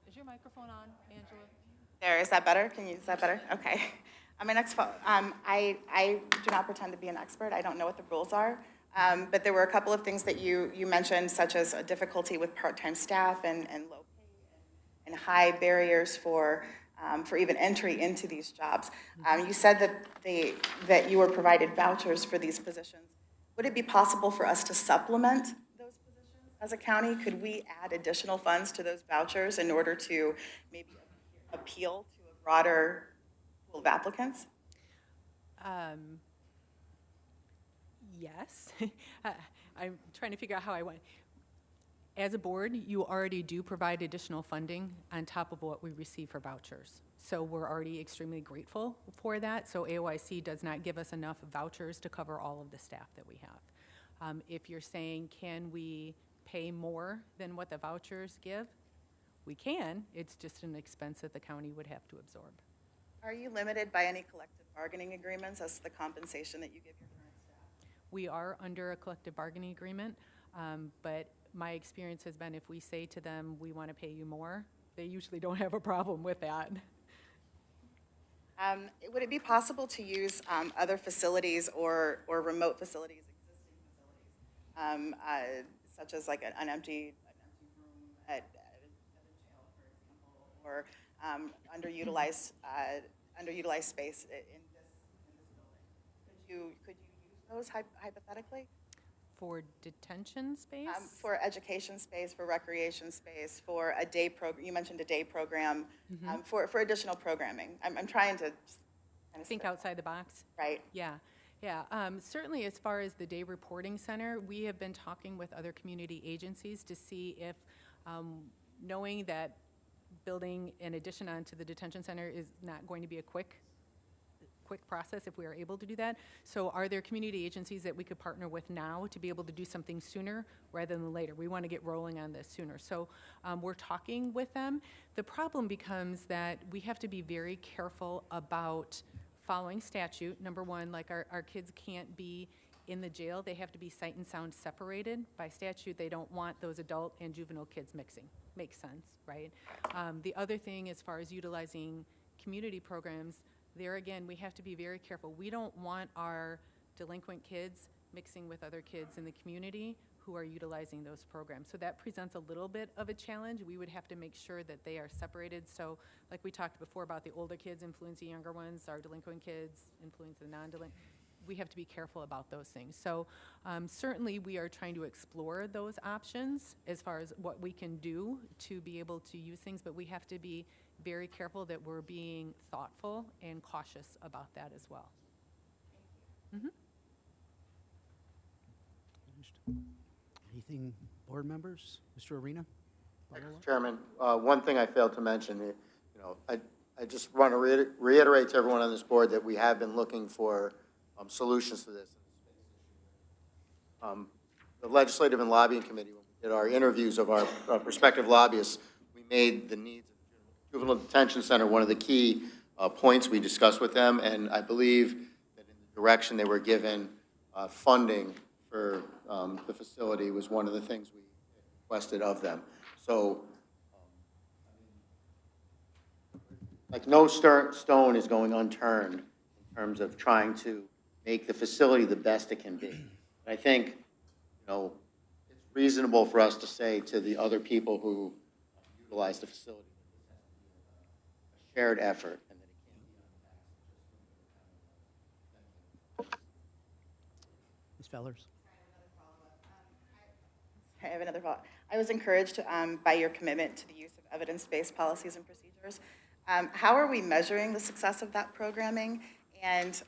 Is your microphone on, Angela? There, is that better? Is that better? Okay. My next, I do not pretend to be an expert. I don't know what the rules are. But there were a couple of things that you mentioned, such as a difficulty with part-time staff and low pay and high barriers for even entry into these jobs. You said that you were provided vouchers for these positions. Would it be possible for us to supplement those positions as a county? Could we add additional funds to those vouchers in order to maybe appeal to a broader pool of applicants? Yes. I'm trying to figure out how I want. As a board, you already do provide additional funding on top of what we receive for vouchers. So we're already extremely grateful for that. So AOIC does not give us enough vouchers to cover all of the staff that we have. If you're saying, can we pay more than what the vouchers give? We can. It's just an expense that the county would have to absorb. Are you limited by any collective bargaining agreements as to the compensation that you give your current staff? We are under a collective bargaining agreement, but my experience has been if we say to them, we want to pay you more, they usually don't have a problem with that. Would it be possible to use other facilities or remote facilities, existing facilities, such as like an empty room at a jail, for example, or underutilized space in this building? Could you use those hypothetically? For detention space? For education space, for recreation space, for a day program, you mentioned a day program, for additional programming. I'm trying to just kind of Think outside the box? Right. Yeah, yeah. Certainly, as far as the day reporting center, we have been talking with other community agencies to see if, knowing that building an addition onto the detention center is not going to be a quick process if we are able to do that. So are there community agencies that we could partner with now to be able to do something sooner rather than later? We want to get rolling on this sooner. So we're talking with them. The problem becomes that we have to be very careful about following statute. Number one, like our kids can't be in the jail. They have to be sight and sound separated. By statute, they don't want those adult and juvenile kids mixing. Makes sense, right? The other thing, as far as utilizing community programs, there again, we have to be very careful. We don't want our delinquent kids mixing with other kids in the community who are utilizing those programs. So that presents a little bit of a challenge. We would have to make sure that they are separated. So like we talked before about the older kids influencing younger ones, our delinquent kids influence the non-delinquent. We have to be careful about those things. So certainly we are trying to explore those options as far as what we can do to be able to use things, but we have to be very careful that we're being thoughtful and cautious about that as well. Anything, board members? Mr. Arena? Mr. Chairman, one thing I failed to mention, I just want to reiterate to everyone on this board that we have been looking for solutions to this. The Legislative and Lobbying Committee, when we did our interviews of our prospective lobbyists, we made the needs of the Juvenile Detention Center one of the key points we discussed with them, and I believe that in the direction they were given, funding for the facility was one of the things we requested of them. So, like no stone is going unturned in terms of trying to make the facility the best it can be. And I think, it's reasonable for us to say to the other people who utilize the facility, a shared effort, and that it can't be on Ms. Fellers? I have another thought. I was encouraged by your commitment to the use of evidence-based policies and procedures. How are we measuring the success of that programming? And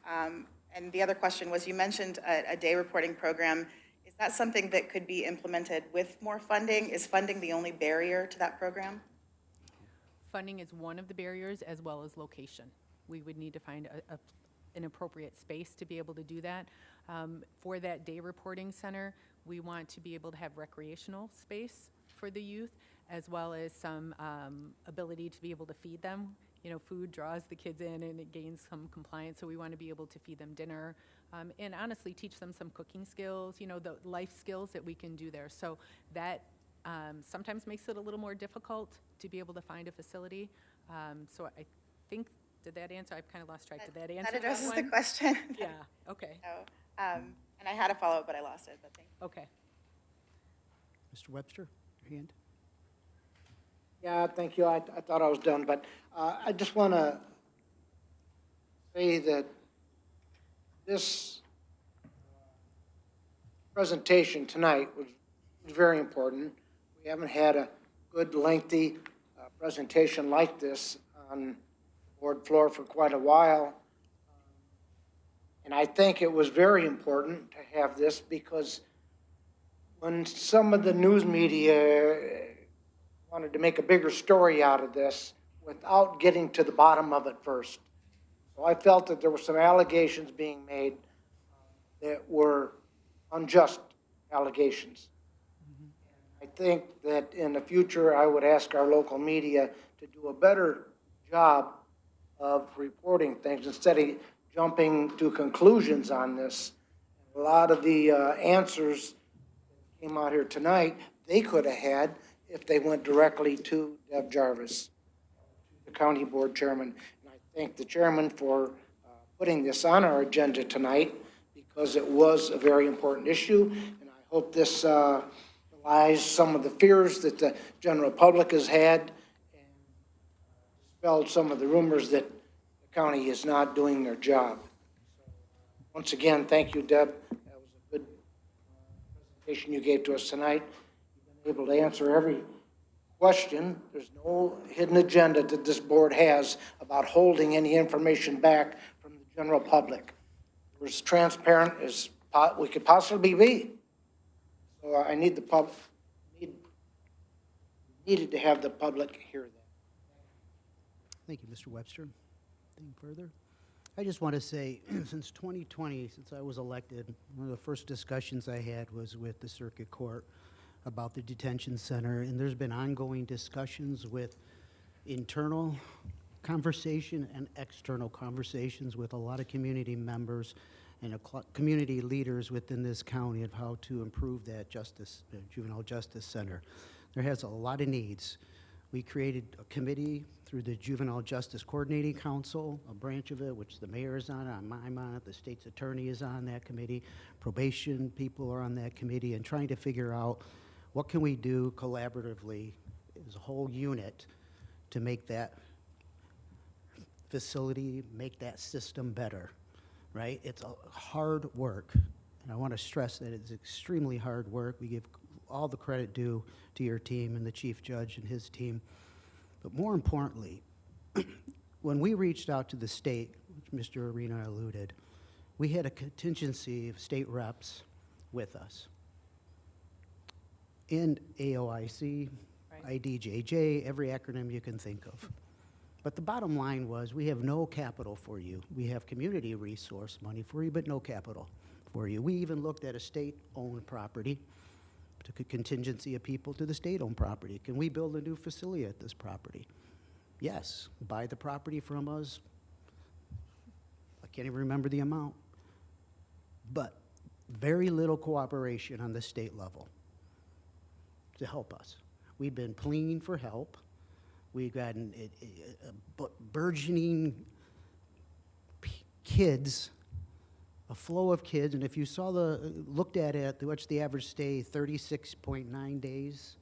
the other question was, you mentioned a day reporting program. Is that something that could be implemented with more funding? Is funding the only barrier to that program? Funding is one of the barriers, as well as location. We would need to find an appropriate space to be able to do that. For that day reporting center, we want to be able to have recreational space for the youth, as well as some ability to be able to feed them. Food draws the kids in and it gains some compliance, so we want to be able to feed them dinner and honestly teach them some cooking skills, the life skills that we can do there. So that sometimes makes it a little more difficult to be able to find a facility. So I think, did that answer? I've kind of lost track. Did that answer that addresses that the one? question. Yeah, okay. So, and I had a follow-up, but I lost it, but thank you. Okay. Mr. Webster, your hand? Yeah, thank you. I thought I was done, but I just want to say that this presentation tonight was very important. We haven't had a good, lengthy presentation like this on the board floor for quite a while. And I think it was very important to have this because when some of the news media wanted to make a bigger story out of this without getting to the bottom of it first. So I felt that there were some allegations being made that were unjust allegations. I think that in the future, I would ask our local media to do a better job of reporting things instead of jumping to conclusions on this. A lot of the answers that came out here tonight they could have had if they went directly to Deb Jarvis, the county board chairman. And I thank the chairman for putting this on our agenda tonight because it was a very important issue. And I hope this allies some of the fears that the general public has had and dispelled some of the rumors that the county is not doing their job. Once again, thank you, Deb. That was a good presentation you gave to us tonight. You've been able to answer every question. There's no hidden agenda that this board has about holding any information back from the general public. We're as transparent as we could possibly be. So I need the needed to have the public hear that. Thank you, Mr. Webster. Anything further? I just want to say, since 2020, since I was elected, one of the first discussions I had was with the circuit court about the detention center, and there's been ongoing discussions with internal conversation and external conversations with a lot of community members and community leaders within this county of how to improve that juvenile justice center. There has a lot of needs. We created a committee through the Juvenile Justice Coordinating Council, a branch of it, which the mayor is on, I'm on it, the state's attorney is on that committee, probation people are on that committee, and trying to figure out what can we do collaboratively as a whole unit to make that facility, make that system better, right? It's a hard work, and I want to stress that it's extremely hard work. We give all the credit due to your team and the chief judge and his team. But more importantly, when we reached out to the state, which Mr. Arena alluded, we had a contingency of state reps with us. And AOIC, Right. IDJJ, every acronym you can think of. But the bottom line was, we have no capital for you. We have community resource money for you, but no capital for you. We even looked at a state-owned property, took a contingency of people to the state-owned property. Can we build a new facility at this property? Yes. Buy the property from us. I can't even remember the amount. But very little cooperation on the state level to help us. We've been pleading for help. We've gotten a burgeoning kids, a flow of kids, and if you saw looked at it, what's the average stay, 36.9 days?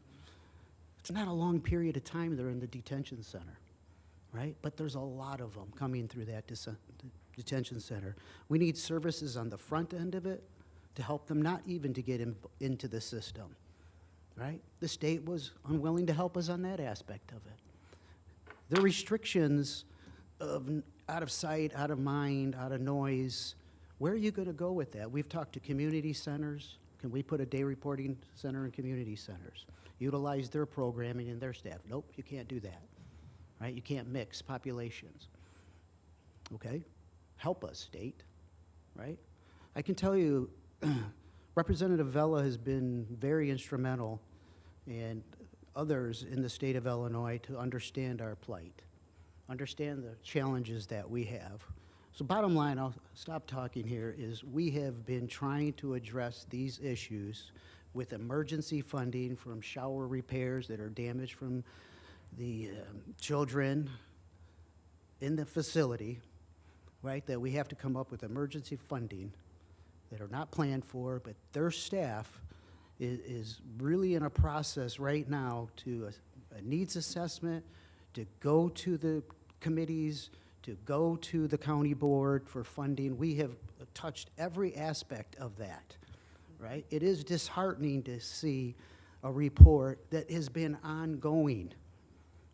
It's not a long period of time they're in the detention center, right? But there's a lot of them coming through that detention center. We need services on the front end of it to help them not even to get into the system, right? The state was unwilling to help us on that aspect of it. The restrictions of out of sight, out of mind, out of noise, where are you going to go with that? We've talked to community centers. Can we put a day reporting center in community centers? Utilize their programming and their staff. Nope, you can't do that, right? You can't mix populations, okay? Help us, state, right? I can tell you, Representative Vella has been very instrumental, and others in the state of Illinois, to understand our plight, understand the challenges that we have. So bottom line, I'll stop talking here, is we have been trying to address these issues with emergency funding from shower repairs that are damaged from the children in the facility, right, that we have to come up with emergency funding that are not planned for, but their staff is really in a process right now to a needs assessment, to go to the committees, to go to the county board for funding. We have touched every aspect of that, right? It is disheartening to see a report that has been ongoing,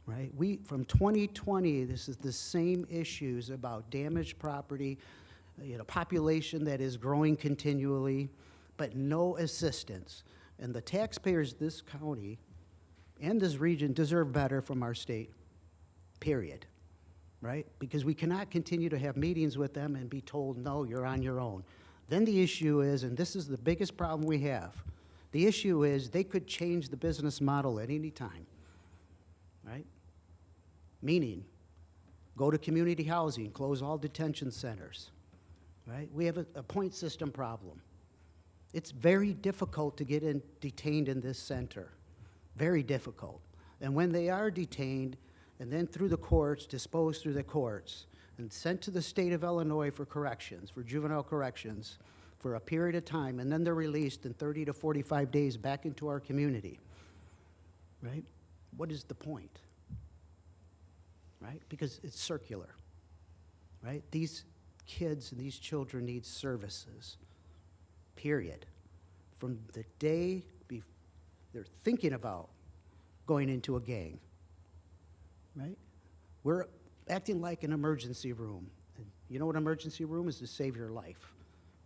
right? From 2020, this is the same issues about damaged property, population that is growing continually, but no assistance. And the taxpayers of this county and this region deserve better from our state, period, right? Because we cannot continue to have meetings with them and be told, no, you're on your own. Then the issue is, and this is the biggest problem we have, the issue is they could change the business model at any time, right? Meaning, go to community housing, close all detention centers, right? We have a point system problem. It's very difficult to get detained in this center. very difficult. And when they are detained, and then through the courts, disposed through the courts, and sent to the state of Illinois for corrections, for juvenile corrections, for a period of time, and then they're released in 30 to 45 days back into our community, right? What is the point? Right? Because it's circular, right? These kids and these children need services, period. From the day they're thinking about going into a gang, right? We're acting like an emergency room. And you know what an emergency room is? To save your life.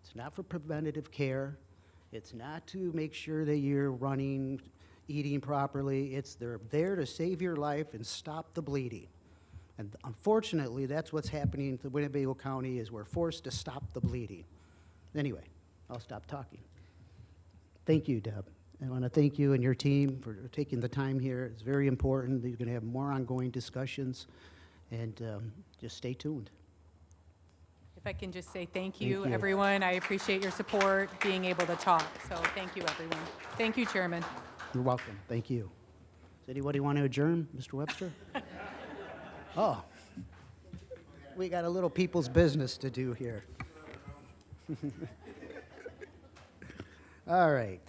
It's not for preventative care. It's not to make sure that you're running, eating properly. They're there to save your life and stop the bleeding. And unfortunately, that's what's happening to Winnebago County, is we're forced to stop the bleeding. Anyway, I'll stop talking. Thank you, Deb. I want to thank you and your team for taking the time here. It's very important. You're going to have more ongoing discussions, and just stay tuned. If I can just say thank Thank you, you. everyone. I appreciate your support, being able to talk. So thank you, everyone. Thank you, Chairman. You're welcome. Thank you. Does anybody want to adjourn? Mr. Webster? Oh, we got a little people's business to do here. All right.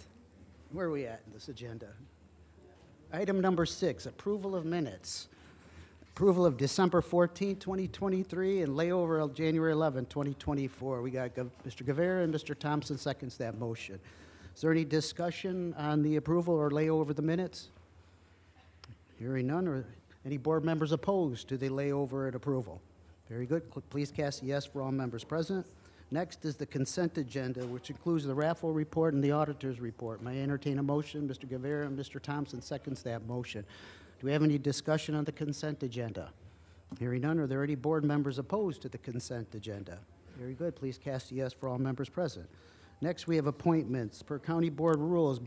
Where are we at in this agenda? Item number 6, approval of minutes. Approval of December 14, 2023, and layover of January 11, 2024. We got Mr. Guevara and Mr. Thompson seconds that motion. Is there any discussion on the approval or layover of the minutes? Hearing none, or any board members opposed to the layover and approval? Very good. Please cast a yes for all members present. Next is the consent agenda, which includes the raffle report and the auditor's report. May I entertain a motion? Mr. Guevara and Mr. Thompson seconds that motion. Do we have any discussion on the consent agenda? Hearing none, are there any board members opposed to the consent agenda? Very good. Please cast a yes for all members present. Next, we have appointments. Per county board rules,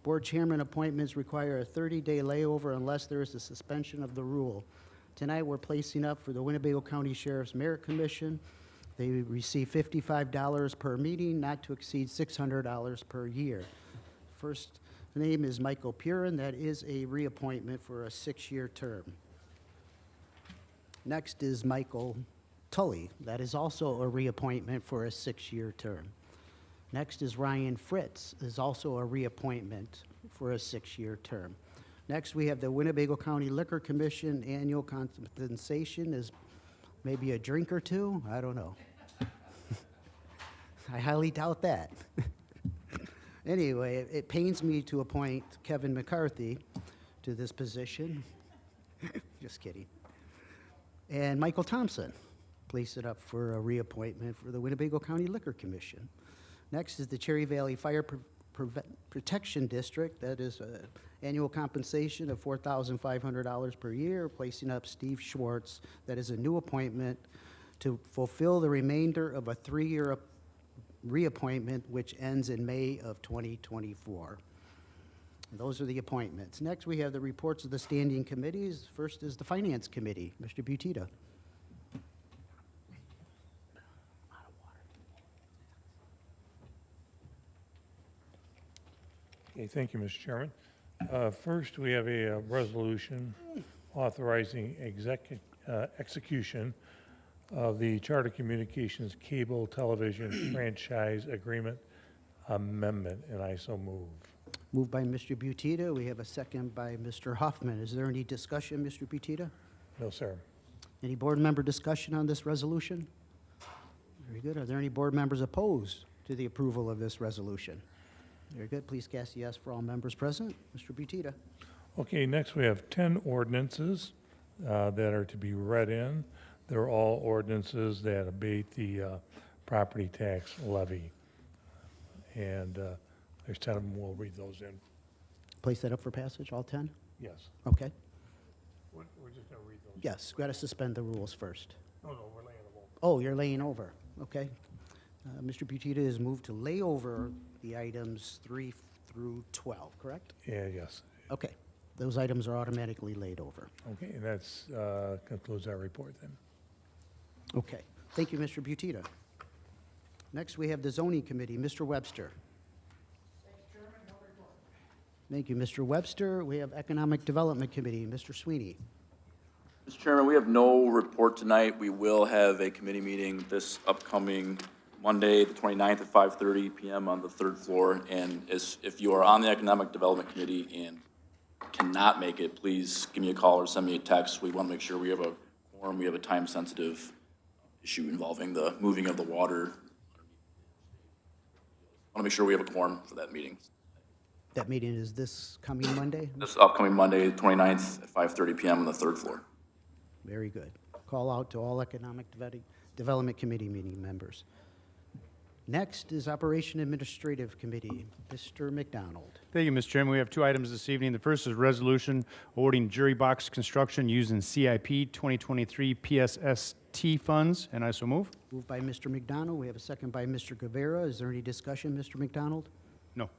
board chairman appointments require a 30-day layover unless there is a suspension of the rule. Tonight, we're placing up for the Winnebago County Sheriff's Merit Commission. They receive $55 per meeting, not to exceed $600 per year. First name is Michael Purin. That is a reappointment for a 6-year term. Next is Michael Tully. That is also a reappointment for a 6-year term. Next is Ryan Fritz, is also a reappointment for a 6-year term. Next, we have the Winnebago County Liquor Commission annual compensation is maybe a drink or two. I don't know. I highly doubt that. Anyway, it pains me to appoint Kevin McCarthy to this position. Just kidding. And Michael Thompson, place it up for a reappointment for the Winnebago County Liquor Commission. Next is the Cherry Valley Fire Protection District. That is annual compensation of $4,500 per year, placing up Steve Schwartz. That is a new appointment to fulfill the remainder of a 3-year reappointment, which ends in May of 2024. And those are the appointments. Next, we have the reports of the standing committees. First is the Finance Committee. Mr. Butita. Okay, thank you, Mr. Chairman. First, we have a resolution authorizing execution of the Charter Communications Cable Television Franchise Agreement Amendment, and I so move. Moved by Mr. Butita. We have a second by Mr. Huffman. Is there any discussion, Mr. Butita? No, sir. Any board member discussion on this resolution? Very good. Are there any board members opposed to the approval of this resolution? Very good. Please cast a yes for all members present. Mr. Butita. Okay, next we have 10 ordinances that are to be read in. They're all ordinances that abate the property tax levy. And there's 10 of them. We'll read those in. Place that up for passage, all 10? Yes. Okay. We're just going to read those. Yes, we got to suspend the rules first. No, we're laying them over. Oh, you're laying over. Okay. Mr. Butita has moved to lay over the items 3 through 12, correct? Yeah, yes. Okay. Those items are automatically laid over. Okay, and that's concludes our report then. Okay. Thank you, Mr. Butita. Next, we have the Zoning Committee. Mr. Webster. Thank you, Mr. Webster. We have Economic Development Committee, Mr. Sweeney. Mr. Chairman, we have no report tonight. We will have a committee meeting this upcoming Monday, the 29th at 5:30 PM on the third floor. And if you are on the Economic Development Committee and cannot make it, please give me a call or send me a text. We want to make sure we have a quorum. We have a time-sensitive issue involving the moving of the water. I want to make sure we have a quorum for that meeting. That meeting is this coming Monday? This upcoming Monday, 29th at 5:30 PM on the third floor. Very good. Call out to all Economic Development Committee meeting members. Next is Operation Administrative Committee, Mr. McDonald. Thank you, Mr. Chairman. We have two items this evening. The first is resolution awarding jury box construction using CIP 2023 PSST funds, and I so move. Moved by Mr. McDonald. We have a second by Mr. Guevara. Is there any discussion, Mr. McDonald? No.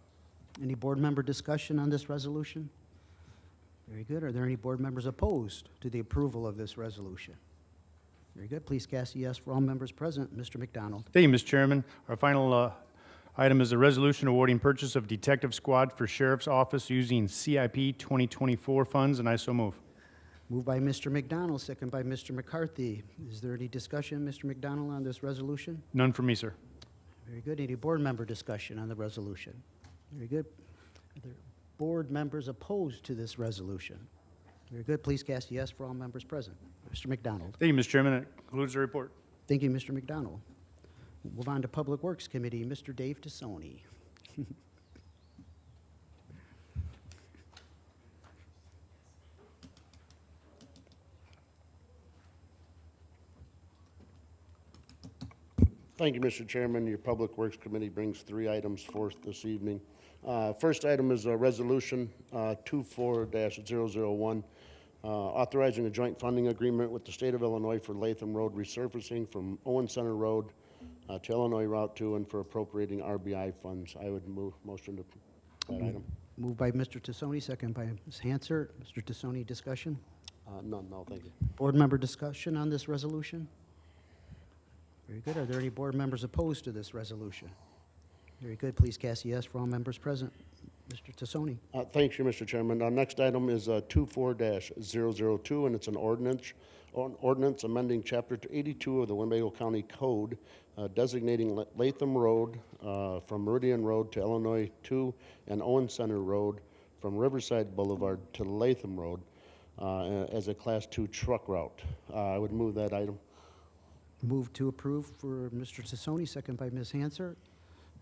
Any board member discussion on this resolution? Very good. Are there any board members opposed to the approval of this resolution? Very good. Please cast a yes for all members present. Mr. McDonald. Thank you, Mr. Chairman. Our final item is a resolution awarding purchase of detective squad for Sheriff's Office using CIP 2024 funds, and I so move. Moved by Mr. McDonald, second by Mr. McCarthy. Is there any discussion, Mr. McDonald, on this resolution? None for me, sir. Very good. Any board member discussion on the resolution? Very good. Are there board members opposed to this resolution? Very good. Please cast a yes for all members present. Mr. McDonald. Thank you, Mr. Chairman. That concludes the report. Thank you, Mr. McDonald. We'll move on to Public Works Committee, Mr. Dave Tassoni. Thank you, Mr. Chairman. Your Public Works Committee brings 3 items forth this evening. First item is a resolution 24-001, authorizing a joint funding agreement with the state of Illinois for Latham Road resurfacing from Owen Center Road to Illinois Route 2 and for appropriating RBI funds. I would move motion to that item. Moved by Mr. Tassoni, second by Ms. Hansert. Mr. Tassoni, discussion? None, no, thank you. Board member discussion on this resolution? Very good. Are there any board members opposed to this resolution? Very good. Please cast a yes for all members present. Mr. Tassoni. Thank you, Mr. Chairman. Our next item is 24-002, and it's an ordinance amending Chapter 82 of the Winnebago County Code, designating Latham Road from Meridian Road to Illinois 2 and Owen Center Road from Riverside Boulevard to Latham Road as a Class 2 truck route. I would move that item. Move to approve for Mr. Tassoni, second by Ms. Hansert.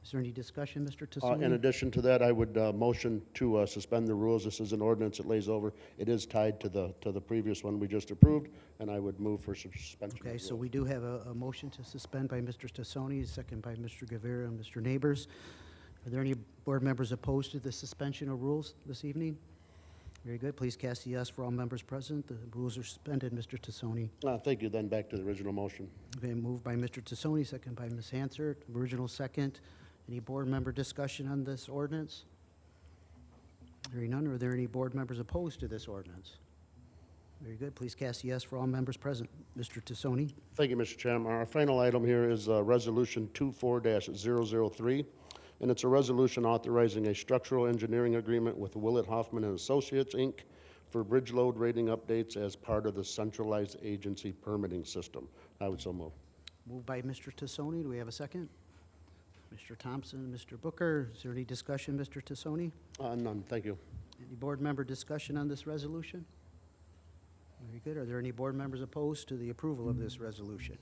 Is there any discussion, Mr. Tassoni? In addition to that, I would motion to suspend the rules. This is an ordinance that lays over. It is tied to the previous one we just approved, and I would move for suspension. Okay, so we do have a motion to suspend by Mr. Tassoni, second by Mr. Guevara and Mr. Neighbors. Are there any board members opposed to the suspension of rules this evening? Very good. Please cast a yes for all members present. The rules are suspended. Mr. Tassoni. Thank you. Then back to the original motion. Okay, moved by Mr. Tassoni, second by Ms. Hansert. Original second. Any board member discussion on this ordinance? Hearing none, are there any board members opposed to this ordinance? Very good. Please cast a yes for all members present. Mr. Tassoni. Thank you, Mr. Chairman. Our final item here is Resolution 24-003, and it's a resolution authorizing a structural engineering agreement with Willett Hoffman and Associates, Inc. for bridge load rating updates as part of the centralized agency permitting system. I would so move. Moved by Mr. Tassoni. Do we have a second? Mr. Thompson, Mr. Booker. Is there any discussion, Mr. Tassoni? None. Thank you. Any board member discussion on this resolution? Very good. Are there any board members opposed to the approval of this resolution?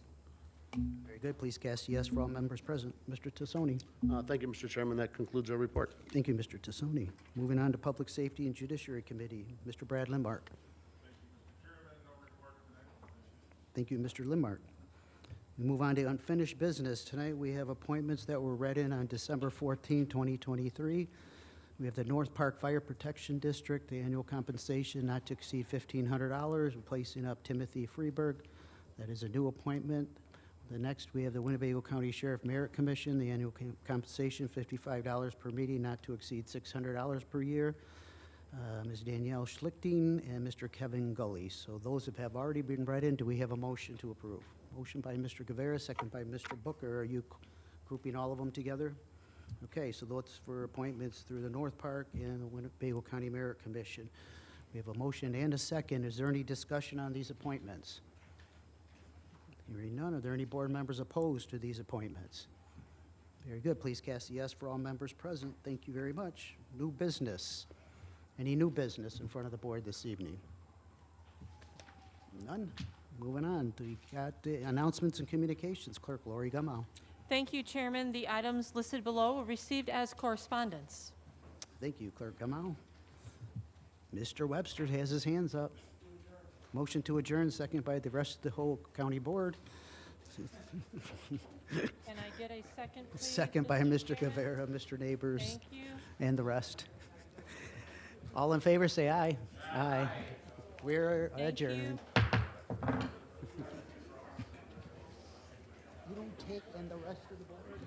Very good. Please cast yes for all members present. Mr. Tassoni. Thank you, Mr. Chairman. That concludes our report. Thank you, Mr. Tassoni. Moving on to Public Safety and Judiciary Committee, Mr. Brad Limbark. Thank you, Mr. Limbark. We move on to unfinished business. Tonight we have appointments that were read in on December 14, 2023. We have the North Park Fire Protection District, the annual compensation not to exceed $1,500, replacing up Timothy Freeberg. That is a new appointment. The next, we have the Winnebago County Sheriff Merit Commission, the annual compensation $55 per meeting, not to exceed $600 per year. Ms. Danielle Schlichting and Mr. Kevin Gully. So those have already been read in. Do we have a motion to approve? Motion by Mr. Guevara, second by Mr. Booker. Are you grouping all of them together? Okay, so that's for appointments through the North Park and the Winnebago County Merit Commission. We have a motion and a second. Is there any discussion on these appointments? Hearing none, are there any board members opposed to these appointments? Very good. Please cast a yes for all members present. Thank you very much. New business. Any new business in front of the board this evening? None. Moving on. We got the announcements and communications. Clerk Lori Gummow. Thank you, Chairman. The items listed below were received as correspondence. Thank you, Clerk Gummow. Mr. Webster has his hands up. Motion to adjourn, second by the rest of the whole county board. Can I get a second, please? Second by Mr. Guevara, Mr. Neighbors. Thank you. And the rest. All in favor, say aye. Aye. We're adjourned. You don't take and the rest of the board?